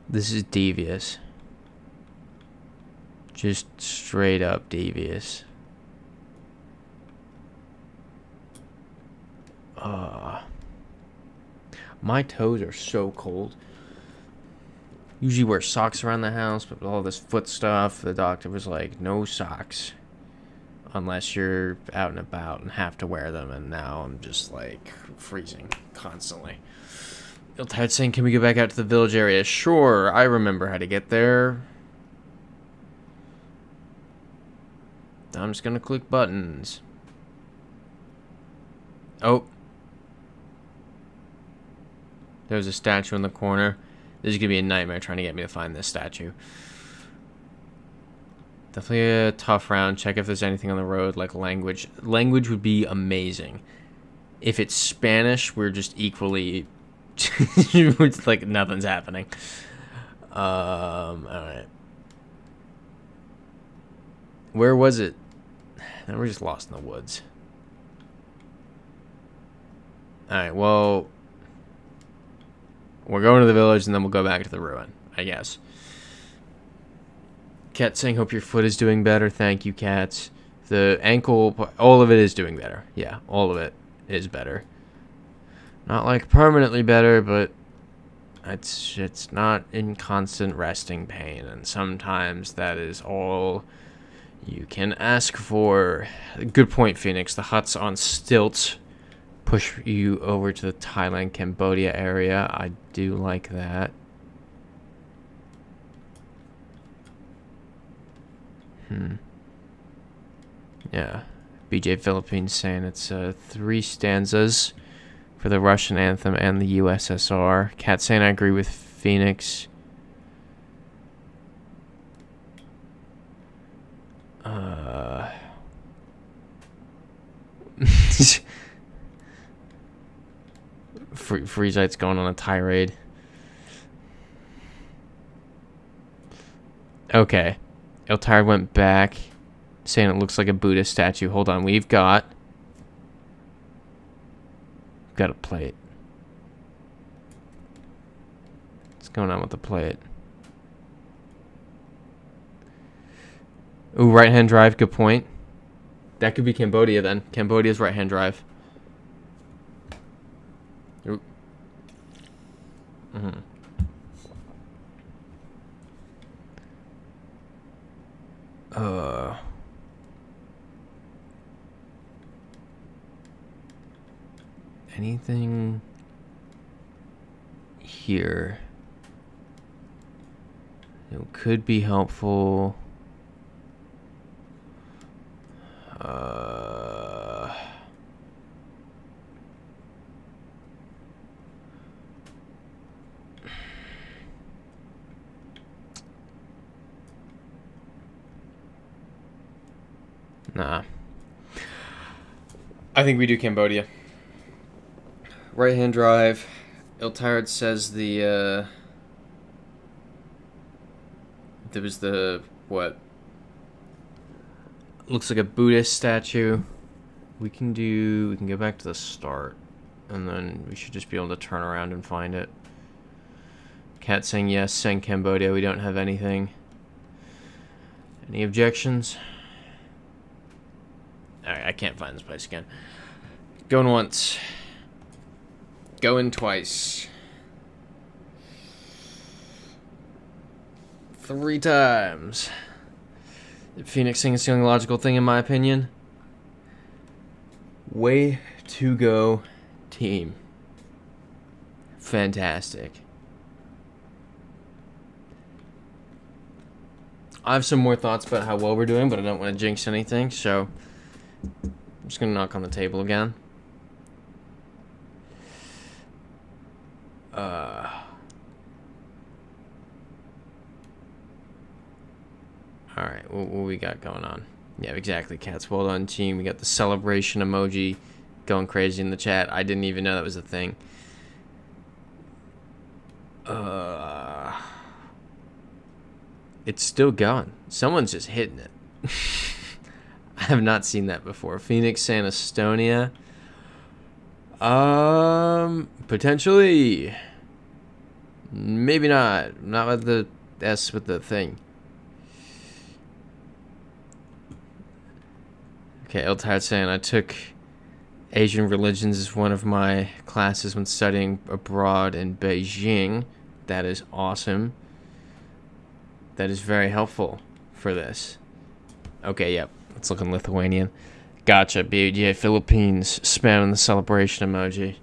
This is devious. Just straight up devious. My toes are so cold. Usually wear socks around the house, but with all this foot stuff, the doctor was like, no socks. Unless you're out and about and have to wear them, and now I'm just like freezing constantly. Iltide saying, can we go back out to the village area? Sure, I remember how to get there. I'm just gonna click buttons. Oh. There's a statue in the corner. This is gonna be a nightmare trying to get me to find this statue. Definitely a tough round. Check if there's anything on the road, like language. Language would be amazing. If it's Spanish, we're just equally... it's like nothing's happening. Alright. Where was it? Now we're just lost in the woods. Alright, well... we're going to the village, and then we'll go back to the ruin, I guess. Cat saying, hope your foot is doing better. Thank you, cats. The ankle, all of it is doing better. Yeah, all of it is better. Not like permanently better, but it's not in constant resting pain, and sometimes that is all you can ask for. Good point, Phoenix. The huts on stilts push you over to the Thailand, Cambodia area. I do like that. Yeah. BJ Philippines saying it's 3 stanzas for the Russian anthem and the USSR. Cat saying I agree with Phoenix. Freezite's going on a tirade. Okay. Eltire went back, saying it looks like a Buddhist statue. Hold on, we've got a plate. What's going on with the plate? Ooh, right-hand drive, good point. That could be Cambodia then. Cambodia's right-hand drive. Ooh. Mm-hmm. Anything here? It could be helpful. Nah. I think we do Cambodia. Right-hand drive. Iltired says the, there was the, what? Looks like a Buddhist statue. We can go back to the start. And then we should just be able to turn around and find it. Cat saying yes, saying Cambodia. We don't have anything. Any objections? Alright, I can't find this place again. Going once. Going twice. 3 times. Phoenix saying it's the only logical thing in my opinion. Way to go, team. Fantastic. I have some more thoughts about how well we're doing, but I don't want to jinx anything, so I'm just going to knock on the table again. Alright, what we got going on? Yeah, exactly, cats. Well done, team. We got the celebration emoji going crazy in the chat. I didn't even know that was a thing. It's still going. Someone's just hitting it. I have not seen that before. Phoenix and Estonia. Potentially. Maybe not. Not with the S with the thing. Okay, El Tired saying, I took Asian religions as one of my classes when studying abroad in Beijing. That is awesome. That is very helpful for this. Okay, yep. It's looking Lithuanian. Gotcha, BJ Philippines. Spamming the celebration emoji.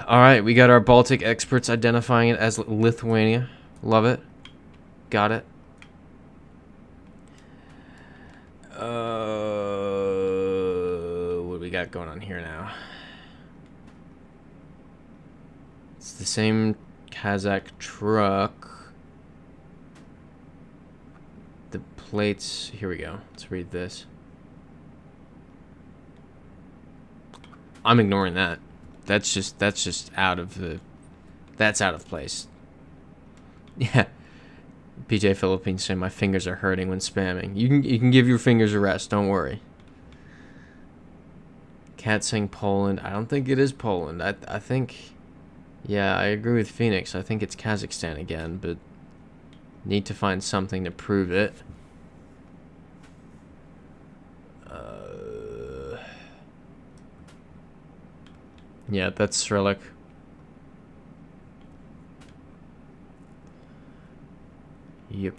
Alright, we got our Baltic experts identifying it as Lithuania. Love it. Got it. What do we got going on here now? It's the same Kazakh truck. The plates, here we go. Let's read this. I'm ignoring that. That's just out of the, that's out of place. Yeah. PJ Philippines saying my fingers are hurting when spamming. You can give your fingers a rest, don't worry. Cat saying Poland. I don't think it is Poland. I think, yeah, I agree with Phoenix. I think it's Kazakhstan again, but need to find something to prove it. Yeah, that's Cyrillic. Yep.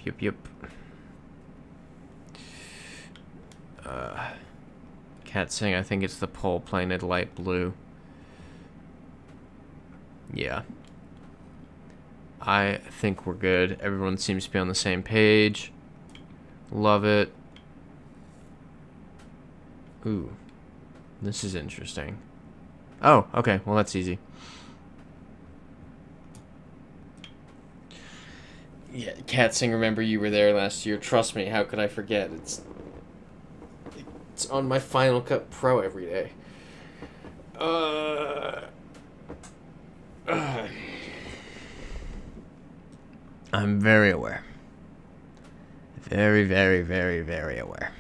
Cat saying I think it's the pole painted light blue. Yeah. I think we're good. Everyone seems to be on the same page. Love it. Ooh. This is interesting. Oh, okay. Well, that's easy. Yeah, Cat Sing, remember you were there last year. Trust me, how could I forget? It's on my Final Cut Pro every day. I'm very aware. Very, very, very, very aware.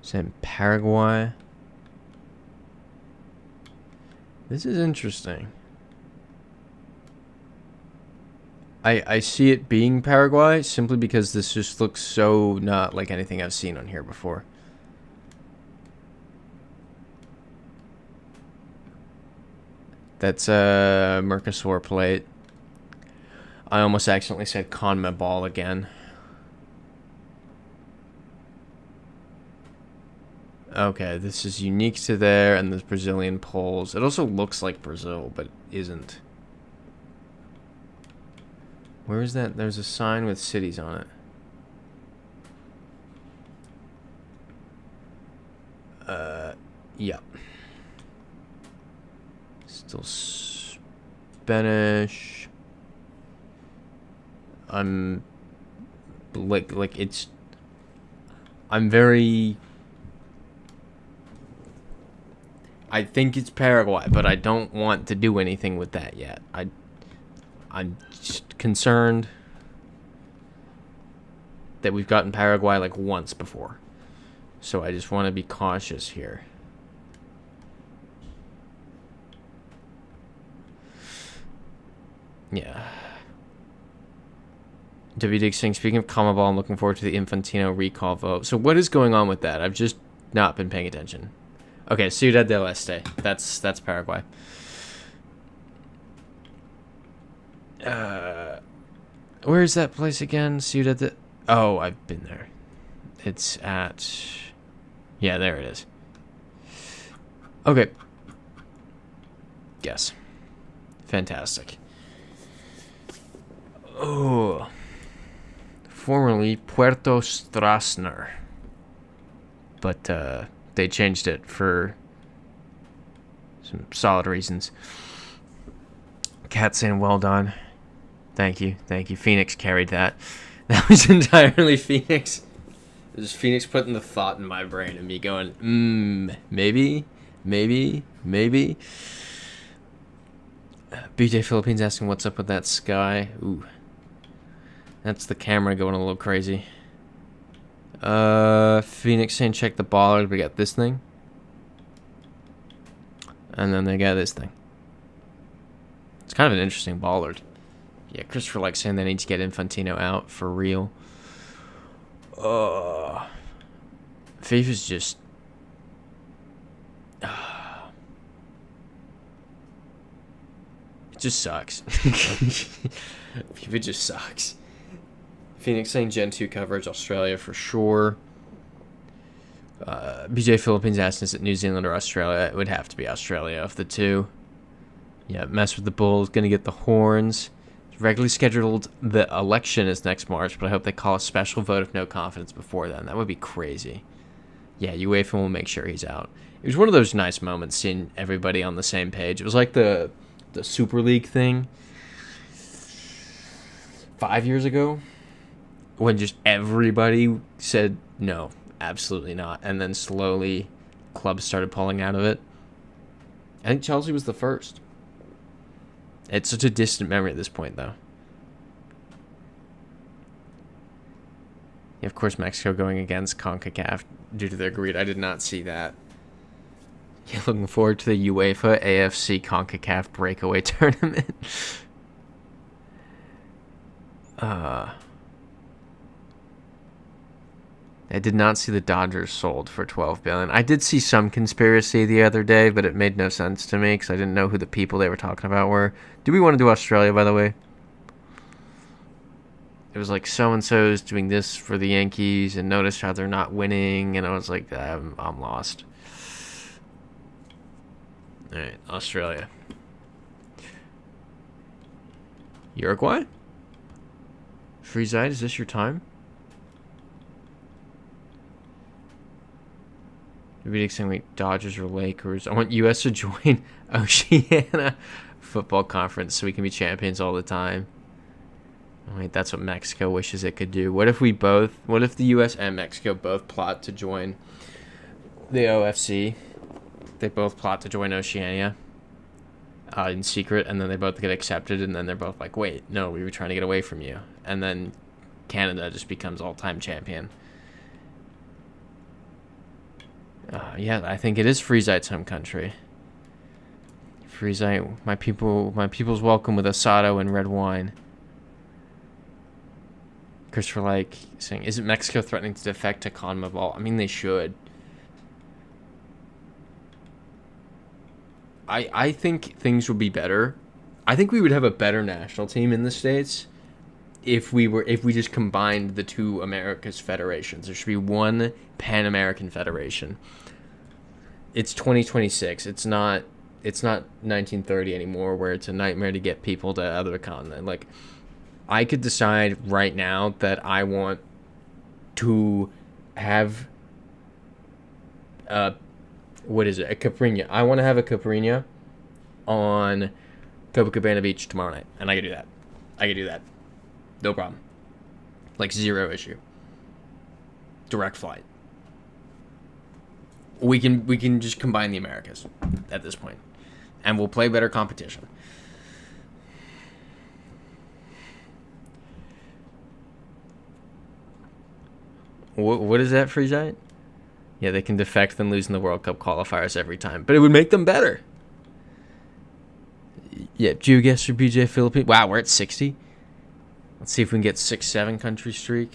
Is that in Paraguay? This is interesting. I see it being Paraguay simply because this just looks so not like anything I've seen on here before. That's a Mercosur plate. I almost accidentally said CONMEBOL again. Okay, this is unique to there, and the Brazilian poles. It also looks like Brazil, but isn't. Where is that? There's a sign with cities on it. Yeah. Still Spanish. I'm like it's. I'm very. I think it's Paraguay, but I don't want to do anything with that yet. I'm just concerned that we've gotten Paraguay like once before. So I just want to be cautious here. Yeah. W. Dick saying, speaking of CONMEBOL, I'm looking forward to the Infantino recall vote. So what is going on with that? I've just not been paying attention. Okay, Ciudad del Este. That's Paraguay. Where is that place again? Ciudad del... Oh, I've been there. It's at... Yeah, there it is. Okay. guess. Fantastic. Oh. Formerly Puerto Strasner. But they changed it for some solid reasons. Cat saying well done. Thank you. Thank you. Phoenix carried that. That was entirely Phoenix. It was Phoenix putting the thought in my brain and me going, maybe. BJ Philippines asking what's up with that sky. Ooh. That's the camera going a little crazy. Phoenix saying check the bollard. We got this thing. And then they got this thing. It's kind of an interesting bollard. Yeah, Christopher likes saying they need to get Infantino out for real. FIFA's just... it just sucks. FIFA just sucks. Phoenix saying Gen 2 coverage, Australia for sure. BJ Philippines asking is it New Zealand or Australia? It would have to be Australia of the two. Yeah, mess with the Bulls, gonna get the horns. Regularly scheduled, the election is next March, but I hope they call a special vote of no confidence before then. That would be crazy. Yeah, UEFA will make sure he's out. It was one of those nice moments seeing everybody on the same page. It was like the Super League thing 5 years ago when just everybody said no, absolutely not. And then slowly clubs started pulling out of it. I think Chelsea was the first. It's such a distant memory at this point, though. Yeah, of course, Mexico going against CONCACAF due to their greed. I did not see that. Yeah, looking forward to the UEFA AFC CONCACAF breakaway tournament. I did not see the Dodgers sold for $12 billion. I did see some conspiracy the other day, but it made no sense to me because I didn't know who the people they were talking about were. Do we want to do Australia, by the way? It was like so-and-so's doing this for the Yankees, and notice how they're not winning, and I was like, I'm lost. All right, Australia. Uruguay? Freezide, is this your time? Maybe saying wait, Dodgers or Lakers. I want U.S. to join Oceania Football Conference so we can be champions all the time. Wait, that's what Mexico wishes it could do. What if the U.S. and Mexico both plot to join the OFC? They both plot to join Oceania in secret, and then they both get accepted, and then they're both like, wait, no, we were trying to get away from you. And then Canada just becomes all-time champion. Yeah, I think it is Freezite's home country. Freezite, my people's welcome with asado and red wine. Christopher like saying, isn't Mexico threatening to defect to CONMEBOL? I mean, they should. I think things would be better. I think we would have a better national team in the States if we just combined the two America's federations. There should be one Pan-American federation. It's 2026. It's not 1930 anymore, where it's a nightmare to get people to other continent. Like, I could decide right now that I want to have a Caipirinha. I want to have a Caipirinha on Copacabana Beach tomorrow night, and I could do that. No problem. Like, zero issue. Direct flight. We can just combine the Americas at this point, and we'll play better competition. What is that, Freezite? Yeah, they can defect then lose in the World Cup qualifiers every time, but it would make them better. Yeah, GeoGuessr BJ Philippines. Wow, we're at 60. Let's see if we can get 6-7 country streak.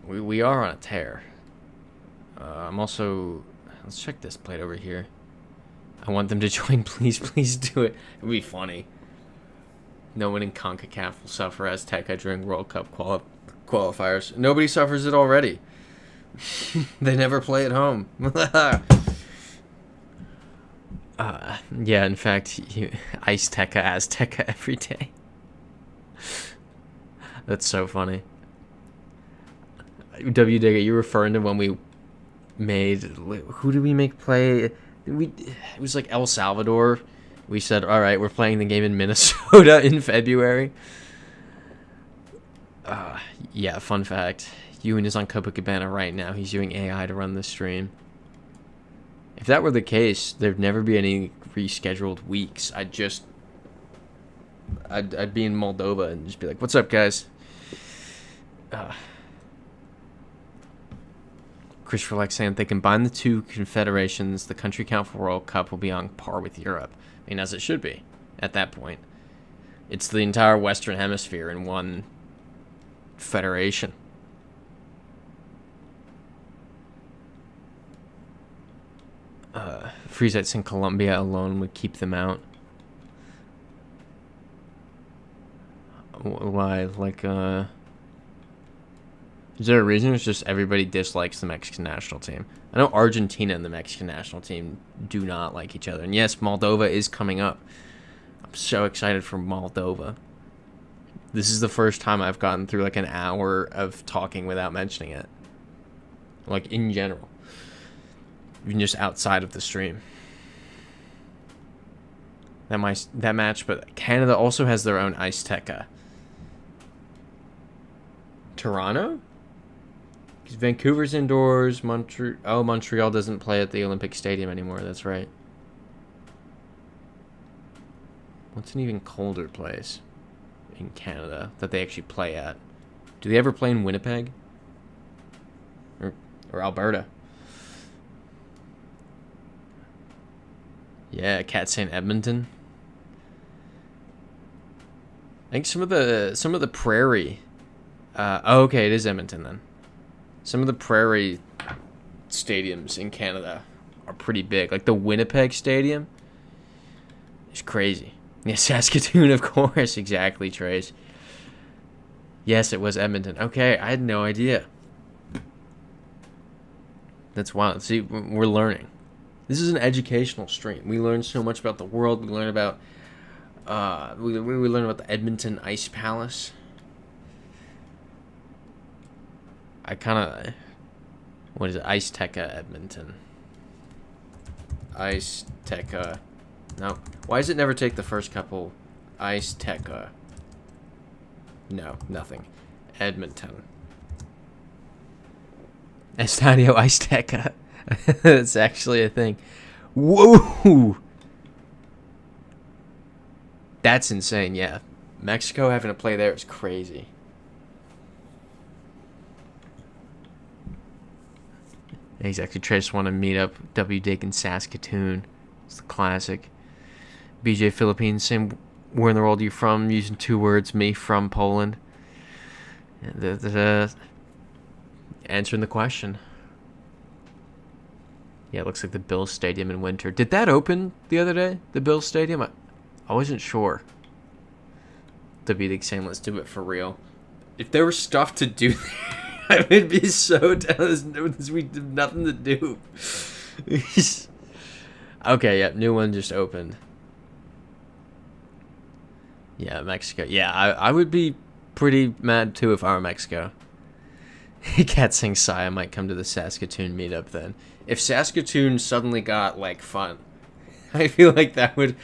We are on a tear. I'm also... Let's check this plate over here. I want them to join. Please do it. It would be funny. No one in CONCACAF will suffer Azteca during World Cup qualifiers. Nobody suffers it already. They never play at home. Yeah, in fact, Ice Tekka, Azteca every day. That's so funny. W Digger, you referring to when we made, who did we make play? It was like El Salvador. We said, all right, we're playing the game in Minnesota in February. Yeah, fun fact. Ewan is on Copacabana right now. He's using AI to run the stream. If that were the case, there'd never be any rescheduled weeks. I'd be in Moldova and just be like, what's up, guys? Christopher Lex saying, if they combine the two confederations, the country count for World Cup will be on par with Europe. I mean, as it should be at that point. It's the entire Western Hemisphere in one federation. Free sites in Colombia alone would keep them out. Why? Like, is there a reason? It's just everybody dislikes the Mexican national team. I know Argentina and the Mexican national team do not like each other. And yes, Moldova is coming up. I'm so excited for Moldova. This is the first time I've gotten through like an hour of talking without mentioning it. Like, in general. Even just outside of the stream. That match, but Canada also has their own Ice Tekka. Toronto? Because Vancouver's indoors. Montreal doesn't play at the Olympic Stadium anymore. That's right. What's an even colder place in Canada that they actually play at? Do they ever play in Winnipeg? Or Alberta? Yeah, Cat saying Edmonton. I think some of the prairie. Okay, it is Edmonton then. Some of the prairie stadiums in Canada are pretty big. Like the Winnipeg Stadium is crazy. Yeah, Saskatoon, of course. Exactly, Trace. Yes, it was Edmonton. Okay, I had no idea. That's wild. See, we're learning. This is an educational stream. We learn so much about the world. We learn about we learn about the Edmonton Ice Palace. What is it? Ice Tekka Edmonton. Ice Tekka. No. Why does it never take the first couple? Ice Tekka. No, nothing. Edmonton. Estadio Ice Tekka. That's actually a thing. Whoa! That's insane, yeah. Mexico having to play there is crazy. Exactly. Trace want to meet up. W. Dick in Saskatoon. It's the classic. BJ Philippines, same where in the world are you from? Using 2 words. Me from Poland. Answering the question. Yeah, it looks like the Bills Stadium in winter. Did that open the other day? The Bills Stadium? I wasn't sure. W. Dick saying, let's do it for real. If there was stuff to do there, I would be so down. We have nothing to do. Okay, yeah, new one just opened. Yeah, Mexico. Yeah, I would be pretty mad too if I were Mexico. Cat saying Saya might come to the Saskatoon meetup then. If Saskatoon suddenly got, like, fun, I feel like that would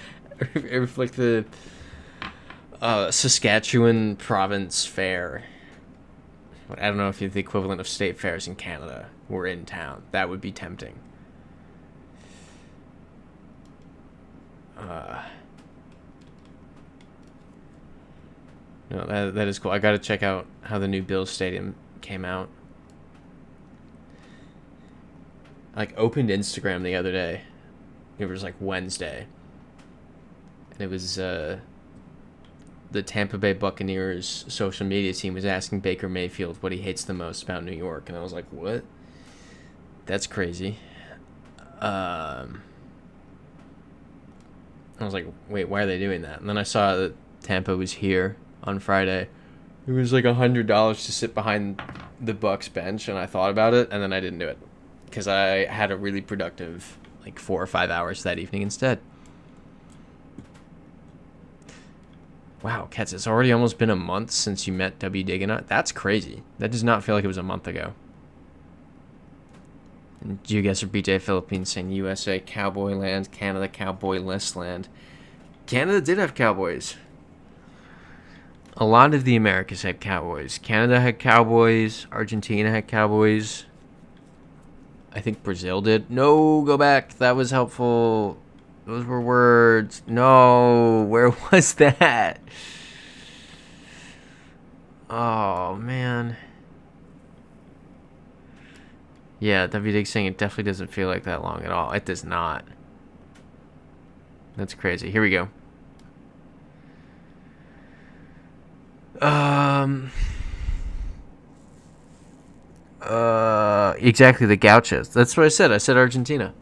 reflect the Saskatchewan Province Fair. I don't know if the equivalent of state fairs in Canada were in town. That would be tempting. No, that is cool. I gotta check out how the new Bills Stadium came out. I opened Instagram the other day. It was like Wednesday. And it was the Tampa Bay Buccaneers social media team was asking Baker Mayfield what he hates the most about New York. And I was like, what? That's crazy. I was like, wait, why are they doing that? And then I saw that Tampa was here on Friday. It was like $100 to sit behind the Bucs bench, and I thought about it, and then I didn't do it because I had a really productive 4 or 5 hours that evening instead. Wow, Cats, it's already almost been a month since you met W. Diggina. That's crazy. That does not feel like it was a month ago. And GeoGuessr BJ Philippines saying USA Cowboy Land, Canada Cowboy Less Land. Canada did have cowboys. A lot of the Americas had cowboys. Canada had cowboys. Argentina had cowboys. I think Brazil did. No, go back. That was helpful. Those were words. No, where was that? Oh, man. Yeah, WDig's saying it definitely doesn't feel like that long at all. It does not. That's crazy. Here we go. Exactly, the Gauchos. That's what I said. I said Argentina.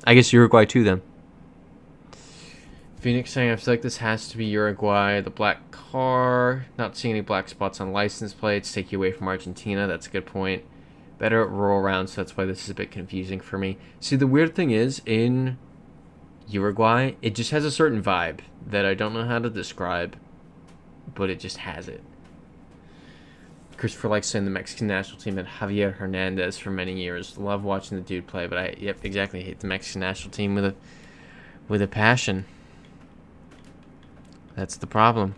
I guess Uruguay too, then. Phoenix saying, I feel like this has to be Uruguay. The black car. Not seeing any black spots on license plates. Take you away from Argentina. That's a good point. Better at roll around, so that's why this is a bit confusing for me. See, the weird thing is, in Uruguay, it just has a certain vibe that I don't know how to describe, but it just has it. Christopher likes saying the Mexican national team had Javier Hernandez for many years. Love watching the dude play, but yep, exactly, hate the Mexican national team with a passion. That's the problem.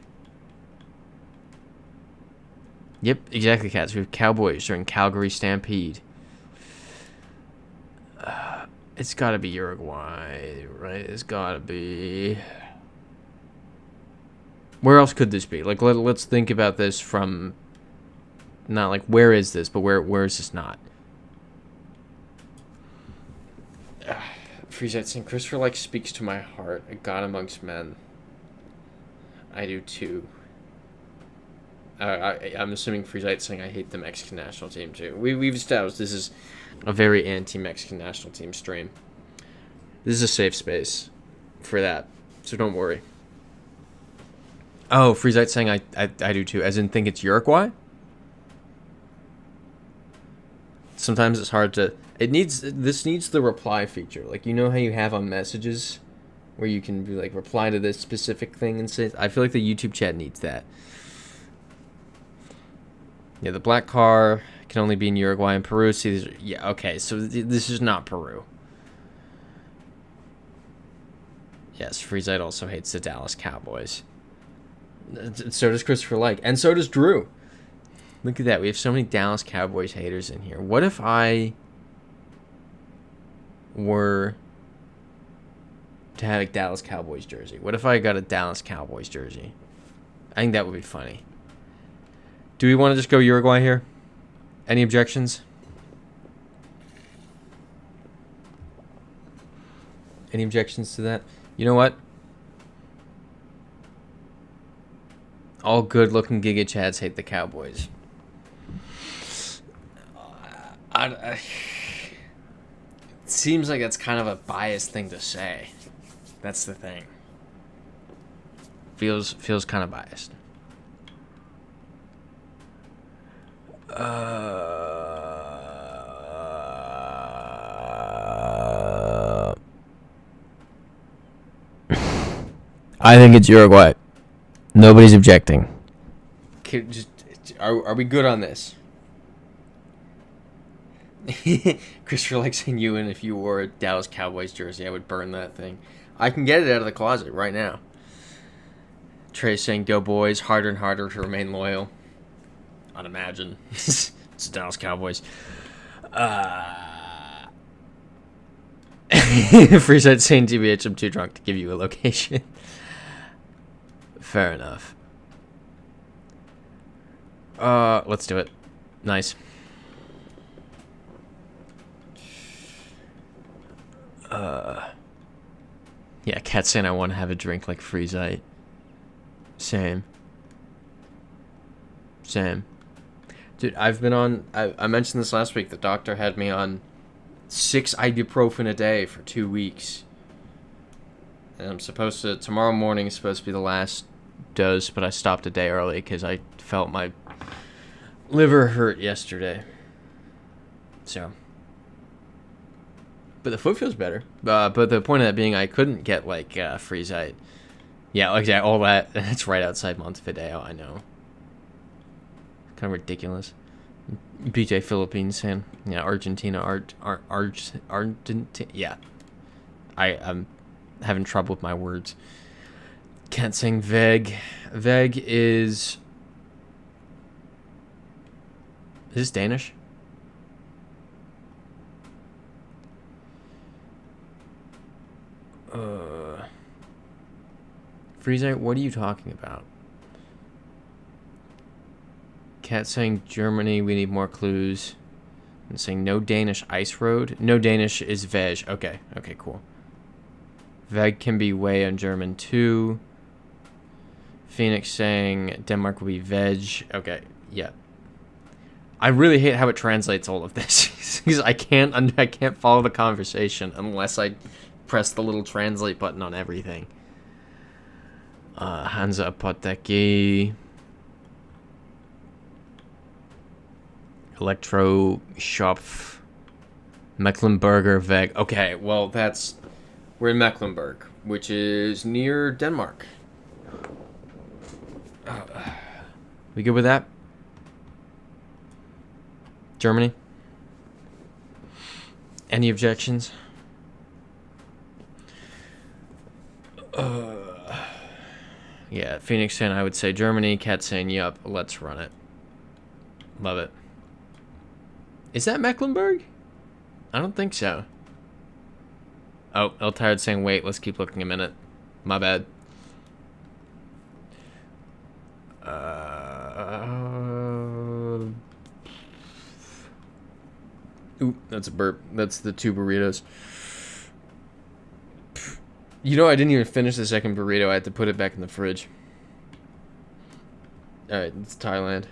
Yep, exactly, Cats. We have Cowboys during Calgary Stampede. It's got to be Uruguay, right? It's got to be. Where else could this be? Like, let's think about this from. Not like where is this, but where is this not? Freezite saying Christopher like speaks to my heart. A god amongst men. I do too. I'm assuming Freezite saying I hate the Mexican national team too. We've established this is a very anti-Mexican national team stream. This is a safe space for that, so don't worry. Oh, Freezite saying I do too, as in think it's Uruguay. Sometimes it's hard to. This needs the reply feature, like you know how you have on messages, where you can be like reply to this specific thing and say. I feel like the YouTube chat needs that. Yeah, the black car can only be in Uruguay and Peru. See, yeah, okay, so this is not Peru. Yes, Freezite also hates the Dallas Cowboys. So does Christopher Like, and so does Drew. Look at that, we have so many Dallas Cowboys haters in here. What if I were to have a Dallas Cowboys jersey? What if I got a Dallas Cowboys jersey? I think that would be funny. Do we want to just go Uruguay here? Any objections? Any objections to that? You know what? All good-looking Giga Chads hate the Cowboys. It seems like that's kind of a biased thing to say. That's the thing. Feels kind of biased. I think it's Uruguay. Nobody's objecting. Are we good on this? Christopher likes saying you, and if you wore a Dallas Cowboys jersey, I would burn that thing. I can get it out of the closet right now. Trey saying, go boys, harder and harder to remain loyal. I'd imagine. It's the Dallas Cowboys. Freezite saying, TBH, I'm too drunk to give you a location. Fair enough. Let's do it. Nice. Yeah, Cat's saying I want to have a drink like Freezite. Same. Dude, I've been on... I mentioned this last week. The doctor had me on 6 ibuprofen a day for 2 weeks. And I'm supposed to... Tomorrow morning is supposed to be the last dose, but I stopped a day early because I felt my liver hurt yesterday. So... But the foot feels better. But the point of that being, I couldn't get, like, Freezite Yeah, like that, all that. It's right outside Montevideo, I know. Kind of ridiculous. BJ Philippines saying, yeah, Argentina, Argentina. Yeah. I'm having trouble with my words. Can't sing Veg. Veg is this Danish? Freezer, what are you talking about? Cat saying Germany, we need more clues. And saying no Danish ice road. No Danish is Veg. Okay, okay, cool. Veg can be way on German too. Phoenix saying Denmark will be Veg. Okay, yeah. I really hate how it translates all of this because I can't follow the conversation unless I press the little translate button on everything. Hansa Apoteki. Electro Shop. Mecklenburger Veg. Okay, well we're in Mecklenburg, which is near Denmark. We good with that? Germany? Any objections? Yeah, Phoenix saying I would say Germany. Cat saying yup. Let's run it. Love it. Is that Mecklenburg? I don't think so. Oh, El Tired saying wait. Let's keep looking a minute. My bad. Ooh, that's a burp. That's the 2 burritos. You know, I didn't even finish the second burrito. I had to put it back in the fridge. Alright, it's Thailand.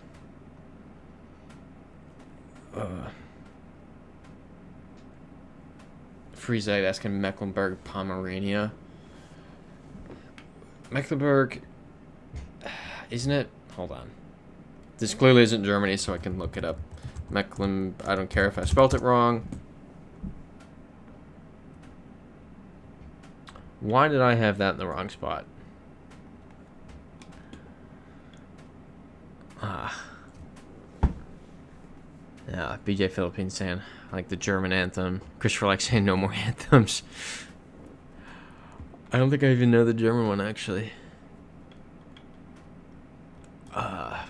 Freezite asking Mecklenburg, Pomerania. Mecklenburg, isn't it? Hold on. This clearly isn't Germany, so I can look it up. I don't care if I spelt it wrong. Why did I have that in the wrong spot? Yeah, BJ Philippines saying, I like the German anthem. Christopher likes saying no more anthems. I don't think I even know the German one, actually.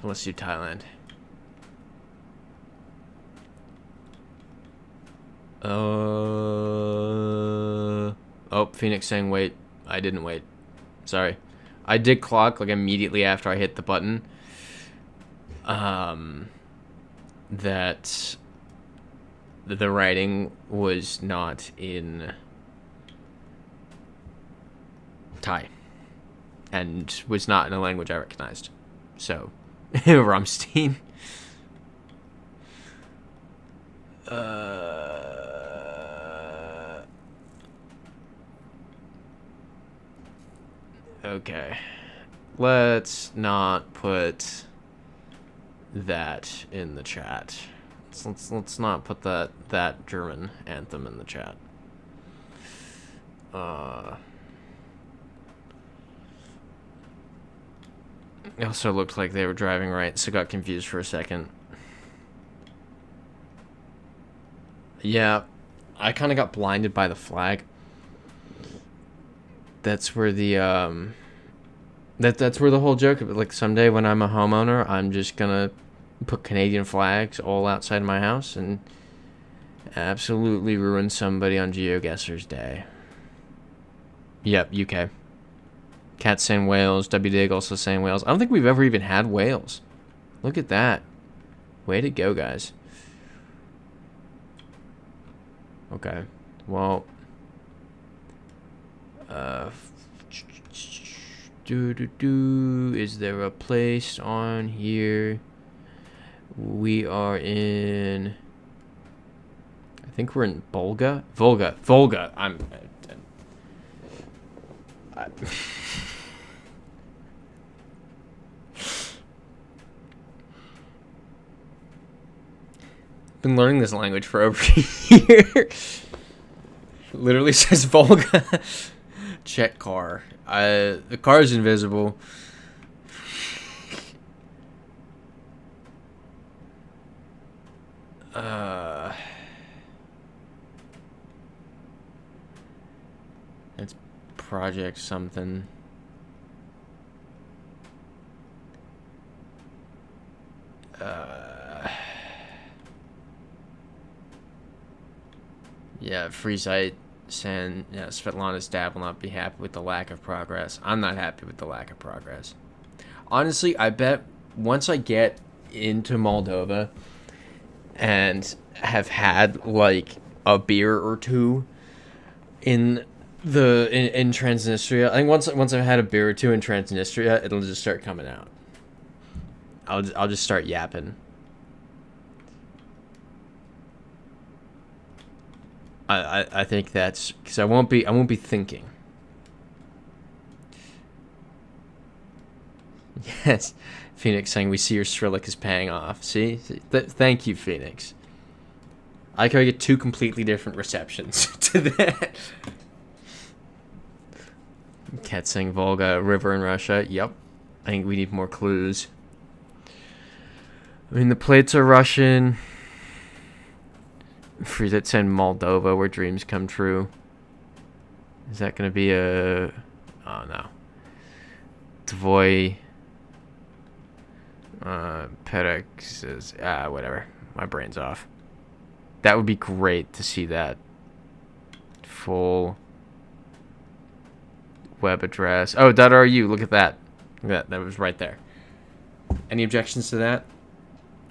Let's do Thailand. Oh, Phoenix saying wait. I didn't wait. Sorry. I did clock like immediately after I hit the button. That the writing was not in Thai and was not in a language I recognized. So, Rumstein. Okay. Let's not put that in the chat. Let's not put that German anthem in the chat. It also looked like they were driving right, so got confused for a second. Yeah, I kind of got blinded by the flag. That's where the that's where the whole joke of it. Like someday when I'm a homeowner, I'm just gonna put Canadian flags all outside my house and absolutely ruin somebody on GeoGuessr's day. Yep, UK. Cat saying Wales. WDig also saying Wales. I don't think we've ever even had Wales. Look at that. Way to go, guys. Okay. Well. Is there a place on here? We are in. I think we're in Volga. Volga. Been learning this language for over a year. Literally says Volga. Czech car. The car's invisible. It's project something. Yeah, Freezite saying, yeah, Svetlana's dad will not be happy with the lack of progress. I'm not happy with the lack of progress. Honestly, I bet once I get into Moldova and have had like a beer or two in Transnistria, I think once I've had a beer or two in Transnistria, it'll just start coming out. I'll just start yapping. I think that's because I won't be thinking. Yes, Phoenix saying we see your Skrillex is paying off. See, thank you, Phoenix. I could get two completely different receptions to that. Cat saying Volga River in Russia. Yep, I think we need more clues. I mean, the plates are Russian. Freezit saying Moldova, where dreams come true. Is that going to be a... Oh, no. Tvoy... Perek says... whatever. My brain's off. That would be great to see that. Full... web address. Oh, .ru. Look at that. Look at that. That was right there. Any objections to that?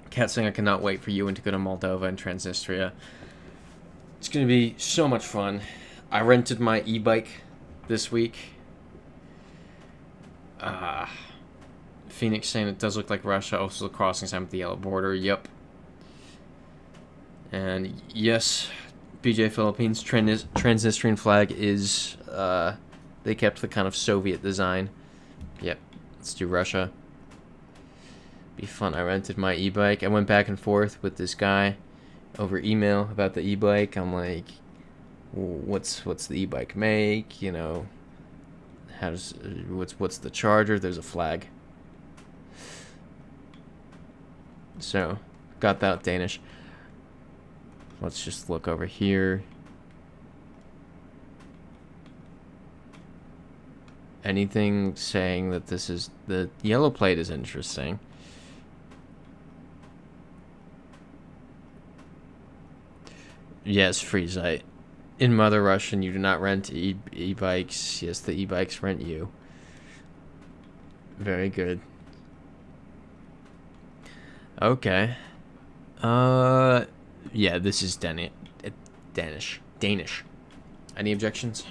Cat saying I cannot wait for Ewan to go to Moldova and Transnistria. It's going to be so much fun. I rented my e-bike this week. Phoenix saying it does look like Russia. Also the crossing sign with the yellow border. Yep. And yes, BJ Philippines Transnistrian flag is... they kept the kind of Soviet design. Yep. Let's do Russia. Be fun. I rented my e-bike. I went back and forth with this guy over email about the e-bike. I'm like, what's the e-bike make? You know, what's the charger? There's a flag. So, got that Danish. Let's just look over here. Anything saying that this is the yellow plate is interesting. Yes, Freezite. In Mother Russian, you do not rent e-bikes. Yes, the e-bikes rent you. Very good. Okay. Yeah, this is Danish. Any objections?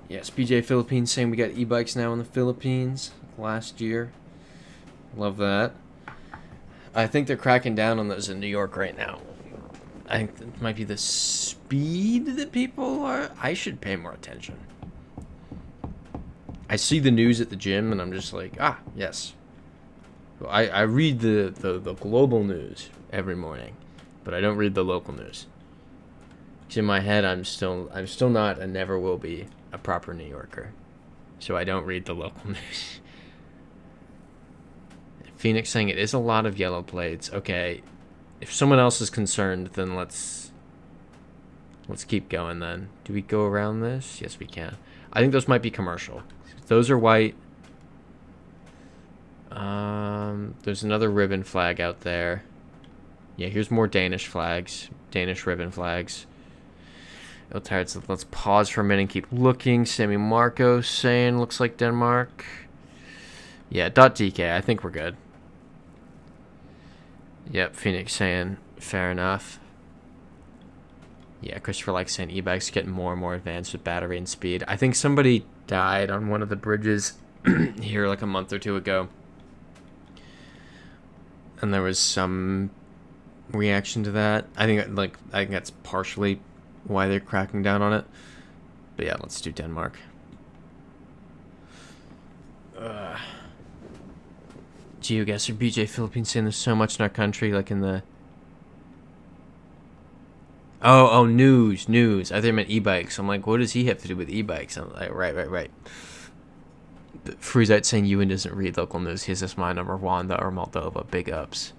Yes, BJ Philippines saying we got e-bikes now in the Philippines. Last year. Love that. I think they're cracking down on those in New York right now. I think it might be the speed that people are... I should pay more attention. I see the news at the gym, and I'm just like, yes. I read the global news every morning, but I don't read the local news. Because in my head, I'm still not and never will be a proper New Yorker. So I don't read the local news. Phoenix saying it is a lot of yellow plates. Okay. If someone else is concerned, then let's keep going then. Do we go around this? Yes, we can. I think those might be commercial. Those are white. There's another ribbon flag out there. Yeah, here's more Danish flags. Danish ribbon flags. Tired, so let's pause for a minute and keep looking. Sammy Marco saying looks like Denmark. Yeah, .dk. I think we're good. Yep, Phoenix saying fair enough. Yeah, Christopher likes saying e-bikes getting more and more advanced with battery and speed. I think somebody died on one of the bridges here like a month or two ago. And there was some reaction to that. I think that's partially why they're cracking down on it. But yeah, let's do Denmark. GeoGuessr BJ Philippines saying there's so much in our country, like in the Oh, news. I think I meant e-bikes. I'm like, what does he have to do with e-bikes? I'm like, right. Freezite saying Ewan doesn't read local news. He has this mind on Rwanda or Moldova. Big ups.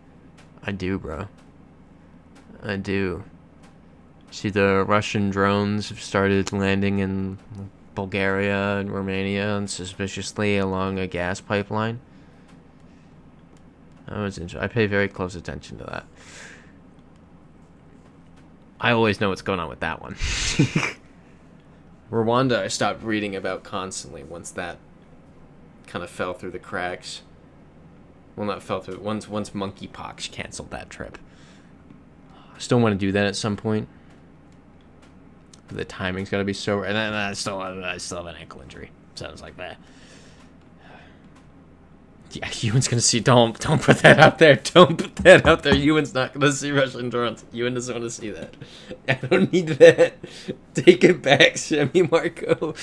I do, bro. I do. See, the Russian drones have started landing in Bulgaria and Romania unsuspiciously along a gas pipeline. That was interesting. I pay very close attention to that. I always know what's going on with that one. Rwanda, I stopped reading about constantly once that kind of fell through the cracks. Well, not fell through. Once monkeypox canceled that trip. I still want to do that at some point. But the timing's got to be so. And I still have an ankle injury. Sounds like that. Yeah, Ewan's gonna see. Don't put that out there. Don't put that out there. Ewan's not gonna see Russian drones. Ewan doesn't want to see that. I don't need that. Take it back, Semi Marco.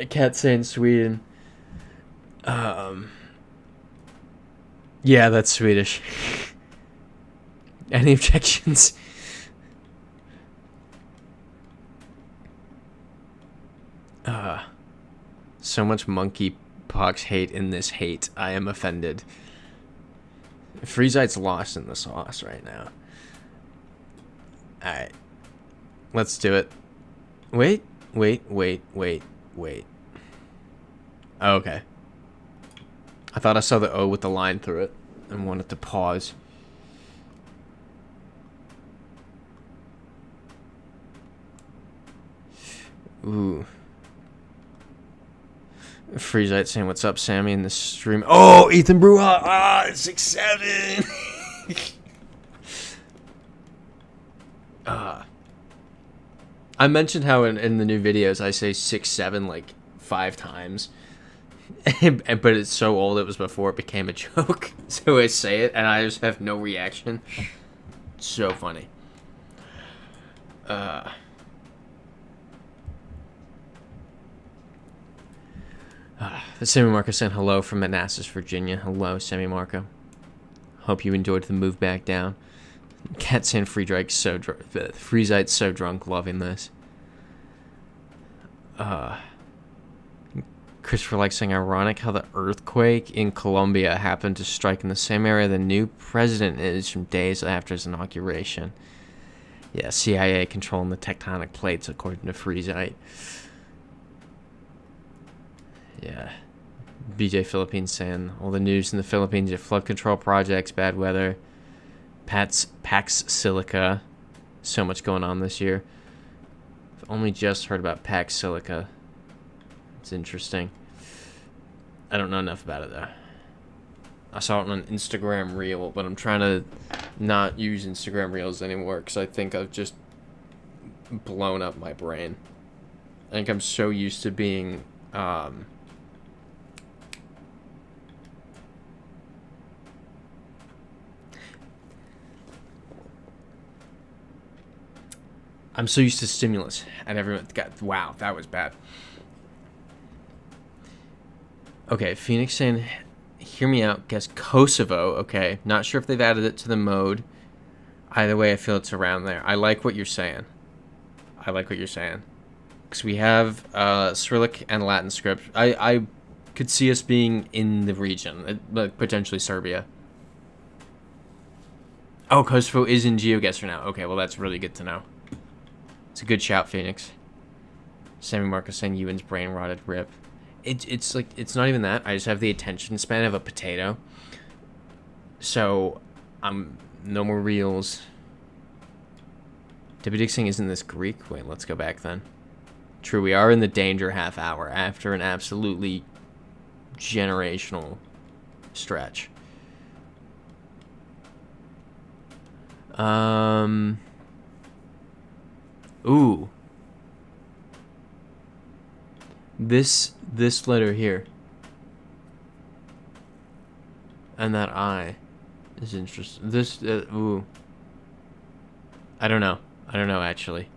Cat saying Sweden. Yeah, that's Swedish. Any objections? So much monkeypox hate in this hate. I am offended. Freezite's lost in the sauce right now. Alright. Let's do it. Wait. Oh, okay. I thought I saw the O with the line through it and wanted to pause. Ooh. Freezite saying, "What's up, Sammy?" in the stream. Oh, Ethan Bruja. Ah, 6-7. I mentioned how in the new videos I say 6-7 like 5 times. But it's so old it was before it became a joke. So I say it and I just have no reaction. So funny. Sammy Marco saying hello from Manassas, Virginia. Hello, Sammy Marco. Hope you enjoyed the move back down. Cat saying Freezite's so drunk, loving this. Christopher likes saying ironic how the earthquake in Colombia happened to strike in the same area the new president is from days after his inauguration. Yeah, CIA controlling the tectonic plates according to Freezite. Yeah. BJ Philippines saying all the news in the Philippines are flood control projects, bad weather, Pax Silica. So much going on this year. I've only just heard about Pax Silica. It's interesting. I don't know enough about it though. I saw it on an Instagram reel, but I'm trying to not use Instagram reels anymore because I think I've just blown up my brain. I think I'm so used to being I'm so used to stimulus and everyone got, wow, that was bad. Okay, Phoenix saying, hear me out, guess Kosovo. Okay, not sure if they've added it to the mode. Either way, I feel it's around there. I like what you're saying. Because we have Cyrillic and Latin script. I could see us being in the region, like potentially Serbia. Oh, Kosovo is in GeoGuessr now. Okay, well that's really good to know. It's a good shout, Phoenix. Sammy Marcus saying Ewan's brain rotted, rip. It's like, it's not even that. I just have the attention span of a potato. So, I'm no more reels. Debbie Dixing, isn't this Greek? Wait, let's go back then. True, we are in the danger half hour after an absolutely generational stretch. Ooh. This letter here. And that I is interesting. This, ooh. I don't know, actually.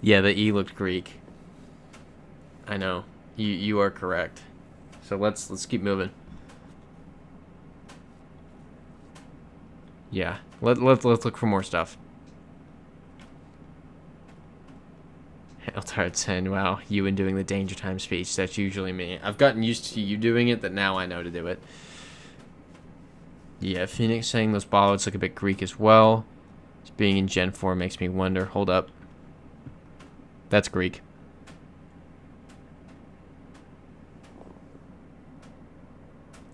Yeah, the E looked Greek. I know. You are correct. So let's keep moving. Yeah. Let's look for more stuff. Eltard saying, wow, you and doing the Danger Time speech. That's usually me. I've gotten used to you doing it that now I know to do it. Yeah, Phoenix saying those bollards look a bit Greek as well. Just being in Gen 4 makes me wonder. Hold up. That's Greek.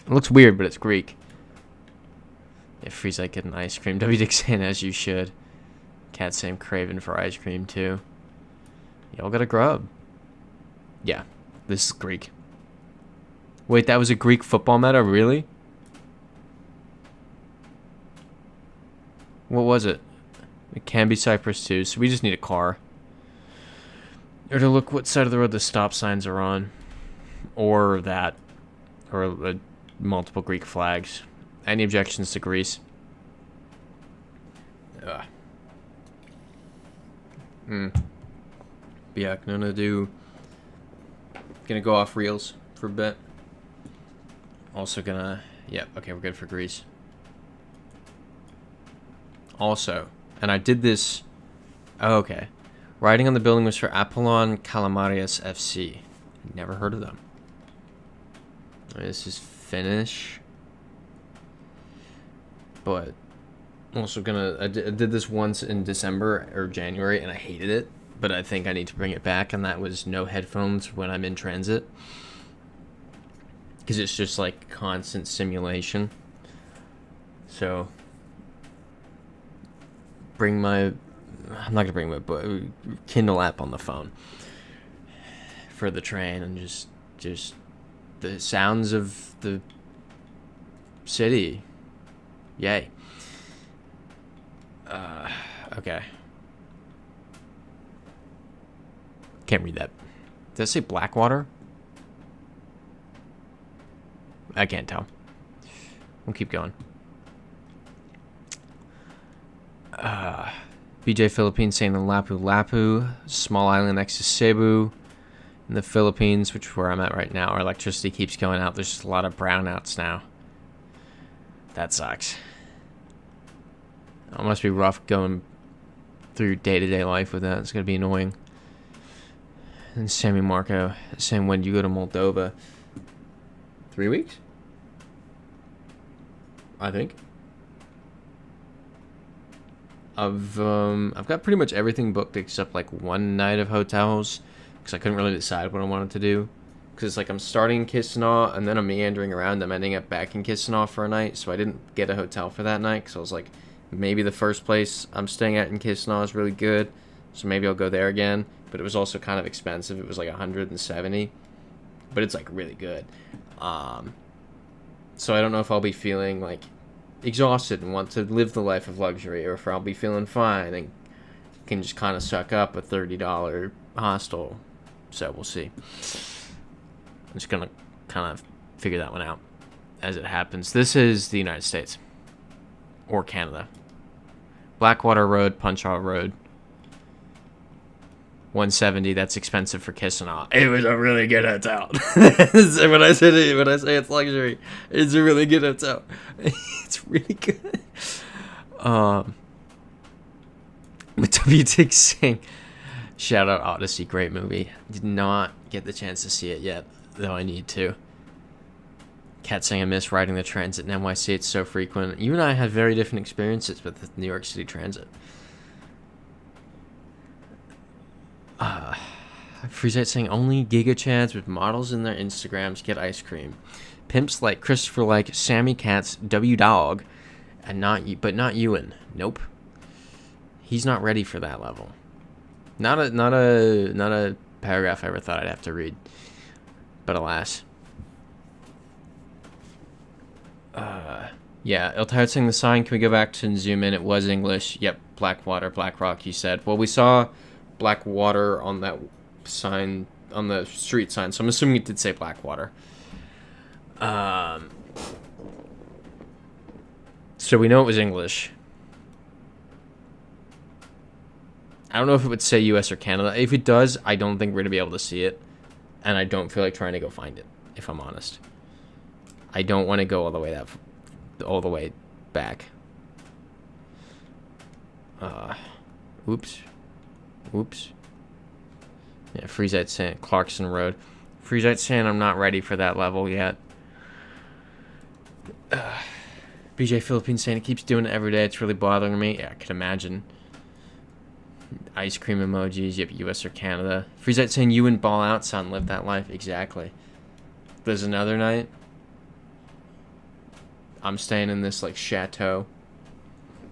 It looks weird, but it's Greek. Yeah, Freeze like getting ice cream. W Dick saying as you should. Cat saying craving for ice cream too. Y'all got a grub. Yeah, this is Greek. Wait, that was a Greek football meta? Really? What was it? It can be Cyprus too, so we just need a car. Or to look what side of the road the stop signs are on. Or that. Or multiple Greek flags. Any objections to Greece? Ugh. Yeah, gonna go off reels for a bit. Also gonna, yeah, okay, we're good for Greece. Also, and I did this, oh, okay. Writing on the building was for Apollon Calamarias FC. Never heard of them. This is Finnish. But also I did this once in December or January and I hated it. But I think I need to bring it back, and that was no headphones when I'm in transit. Because it's just like constant simulation. So, I'm not going to bring my Kindle app on the phone for the train, and just the sounds of the city. Yay. Okay. Can't read that. Does it say Blackwater? I can't tell. We'll keep going. BJ Philippines saying the Lapu-Lapu, small island next to Cebu in the Philippines, which is where I'm at right now. Our electricity keeps going out. There's just a lot of brownouts now. That sucks. It must be rough going through day-to-day life with that. It's going to be annoying. And Sammy Marco saying, when do you go to Moldova? 3 weeks? I think. I've got pretty much everything booked except like one night of hotels because I couldn't really decide what I wanted to do. Because it's like I'm starting in Chisinau and then I'm meandering around. I'm ending up back in Chisinau for a night, so I didn't get a hotel for that night because I was like, maybe the first place I'm staying at in Chisinau is really good, so maybe I'll go there again. But it was also kind of expensive. It was like 170, but it's like really good. So I don't know if I'll be feeling like exhausted and want to live the life of luxury, or if I'll be feeling fine and can just kind of suck up a $30 hostel. So we'll see. I'm just gonna kind of figure that one out as it happens. This is the United States or Canada. Blackwater Road, Punchau Road. 170. That's expensive for Chisinau. It was a really good hotel. when I say it's luxury, it's a really good hotel. It's really good. But WTX saying, shout out Odyssey, great movie. Did not get the chance to see it yet, though I need to. Cat saying I miss riding the transit in NYC. It's so frequent. You and I had very different experiences with the New York City Transit. Freezite saying only Giga Chads with models in their Instagrams get ice cream. Pimps like Christopher like Sammy Cats W Dog, and not Ewan. Nope. He's not ready for that level. Not a paragraph I ever thought I'd have to read. But alas. Yeah, Iltard saying the sign. Can we go back to and zoom in? It was English. Yep, Blackwater, Blackrock, you said. Well, we saw Blackwater on that sign, on the street sign, so I'm assuming it did say Blackwater. So we know it was English. I don't know if it would say US or Canada. If it does, I don't think we're going to be able to see it. And I don't feel like trying to go find it, if I'm honest. I don't want to go all the way back. Oops. Yeah, Freezite Sand, Clarkson Road. Freezite Sand, I'm not ready for that level yet. BJ Philippines saying it keeps doing it every day. It's really bothering me. Yeah, I can imagine. Ice cream emojis. Yep, US or Canada. Freezite saying you and ball out, son. Live that life. Exactly. There's another night. I'm staying in this like chateau.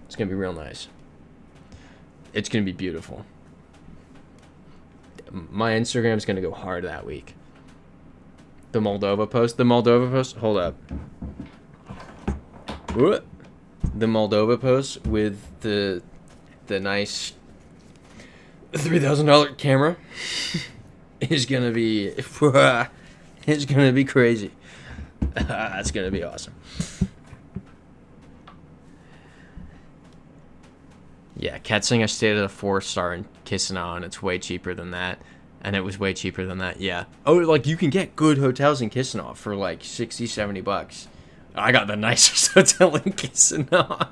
It's gonna be real nice. It's gonna be beautiful. My Instagram's gonna go hard that week. The Moldova post. Hold up. What? The Moldova post with the nice $3,000 camera is gonna be it's gonna be crazy. It's gonna be awesome. Yeah, Katzing, I stayed at a 4-star in Chisinau, and it's way cheaper than that. And it was way cheaper than that, yeah. Oh, like, you can get good hotels in Chisinau for, like, $60-$70. I got the nicest hotel in Chisinau.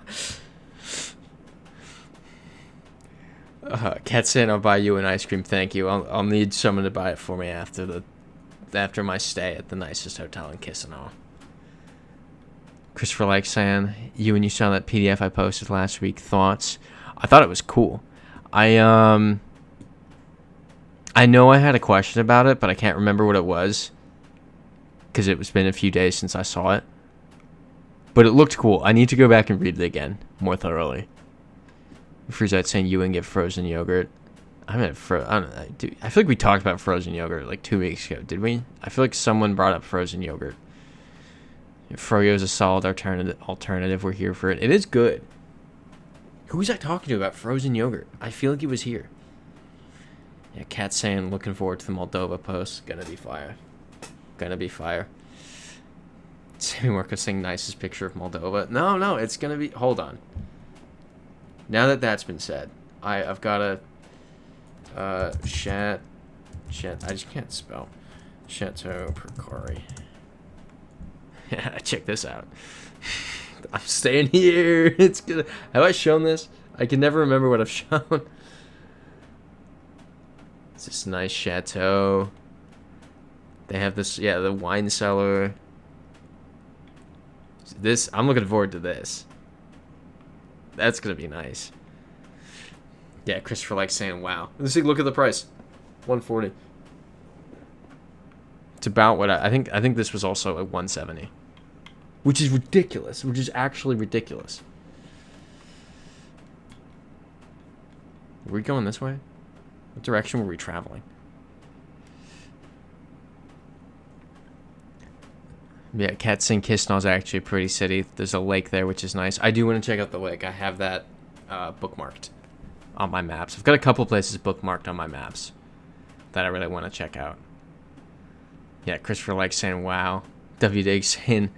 Kat saying I'll buy you an ice cream, thank you. I'll need someone to buy it for me after my stay at the nicest hotel in Chisinau. Christopher Like saying, you saw that PDF I posted last week. Thoughts? I thought it was cool. I know I had a question about it, but I can't remember what it was because it's been a few days since I saw it. But it looked cool. I need to go back and read it again more thoroughly. Freezite saying you and get frozen yogurt. I don't know, dude, I feel like we talked about frozen yogurt like 2 weeks ago, did we? I feel like someone brought up frozen yogurt. Froyo is a solid alternative. We're here for it. It is good. Who was I talking to about frozen yogurt? I feel like he was here. Yeah, Kat saying looking forward to the Moldova post. Gonna be fire. Sammy Marco saying nicest picture of Moldova. No, it's gonna be. Hold on. Now that that's been said, I've got a I just can't spell. Chateau Percari. Yeah, check this out. I'm staying here. It's good. Have I shown this? I can never remember what I've shown. It's this nice chateau. They have this, yeah, the wine cellar. This, I'm looking forward to this. That's gonna be nice. Yeah, Christopher Like saying, wow. Look at the price. $140. It's about what I think this was also like $170. Which is ridiculous. Which is actually ridiculous. Were we going this way? What direction were we traveling? Yeah, Katzing Chisinau is actually a pretty city. There's a lake there, which is nice. I do want to check out the lake. I have that bookmarked on my maps. I've got a couple places bookmarked on my maps that I really want to check out. Yeah, Christopher Like saying, wow. W. Dig saying,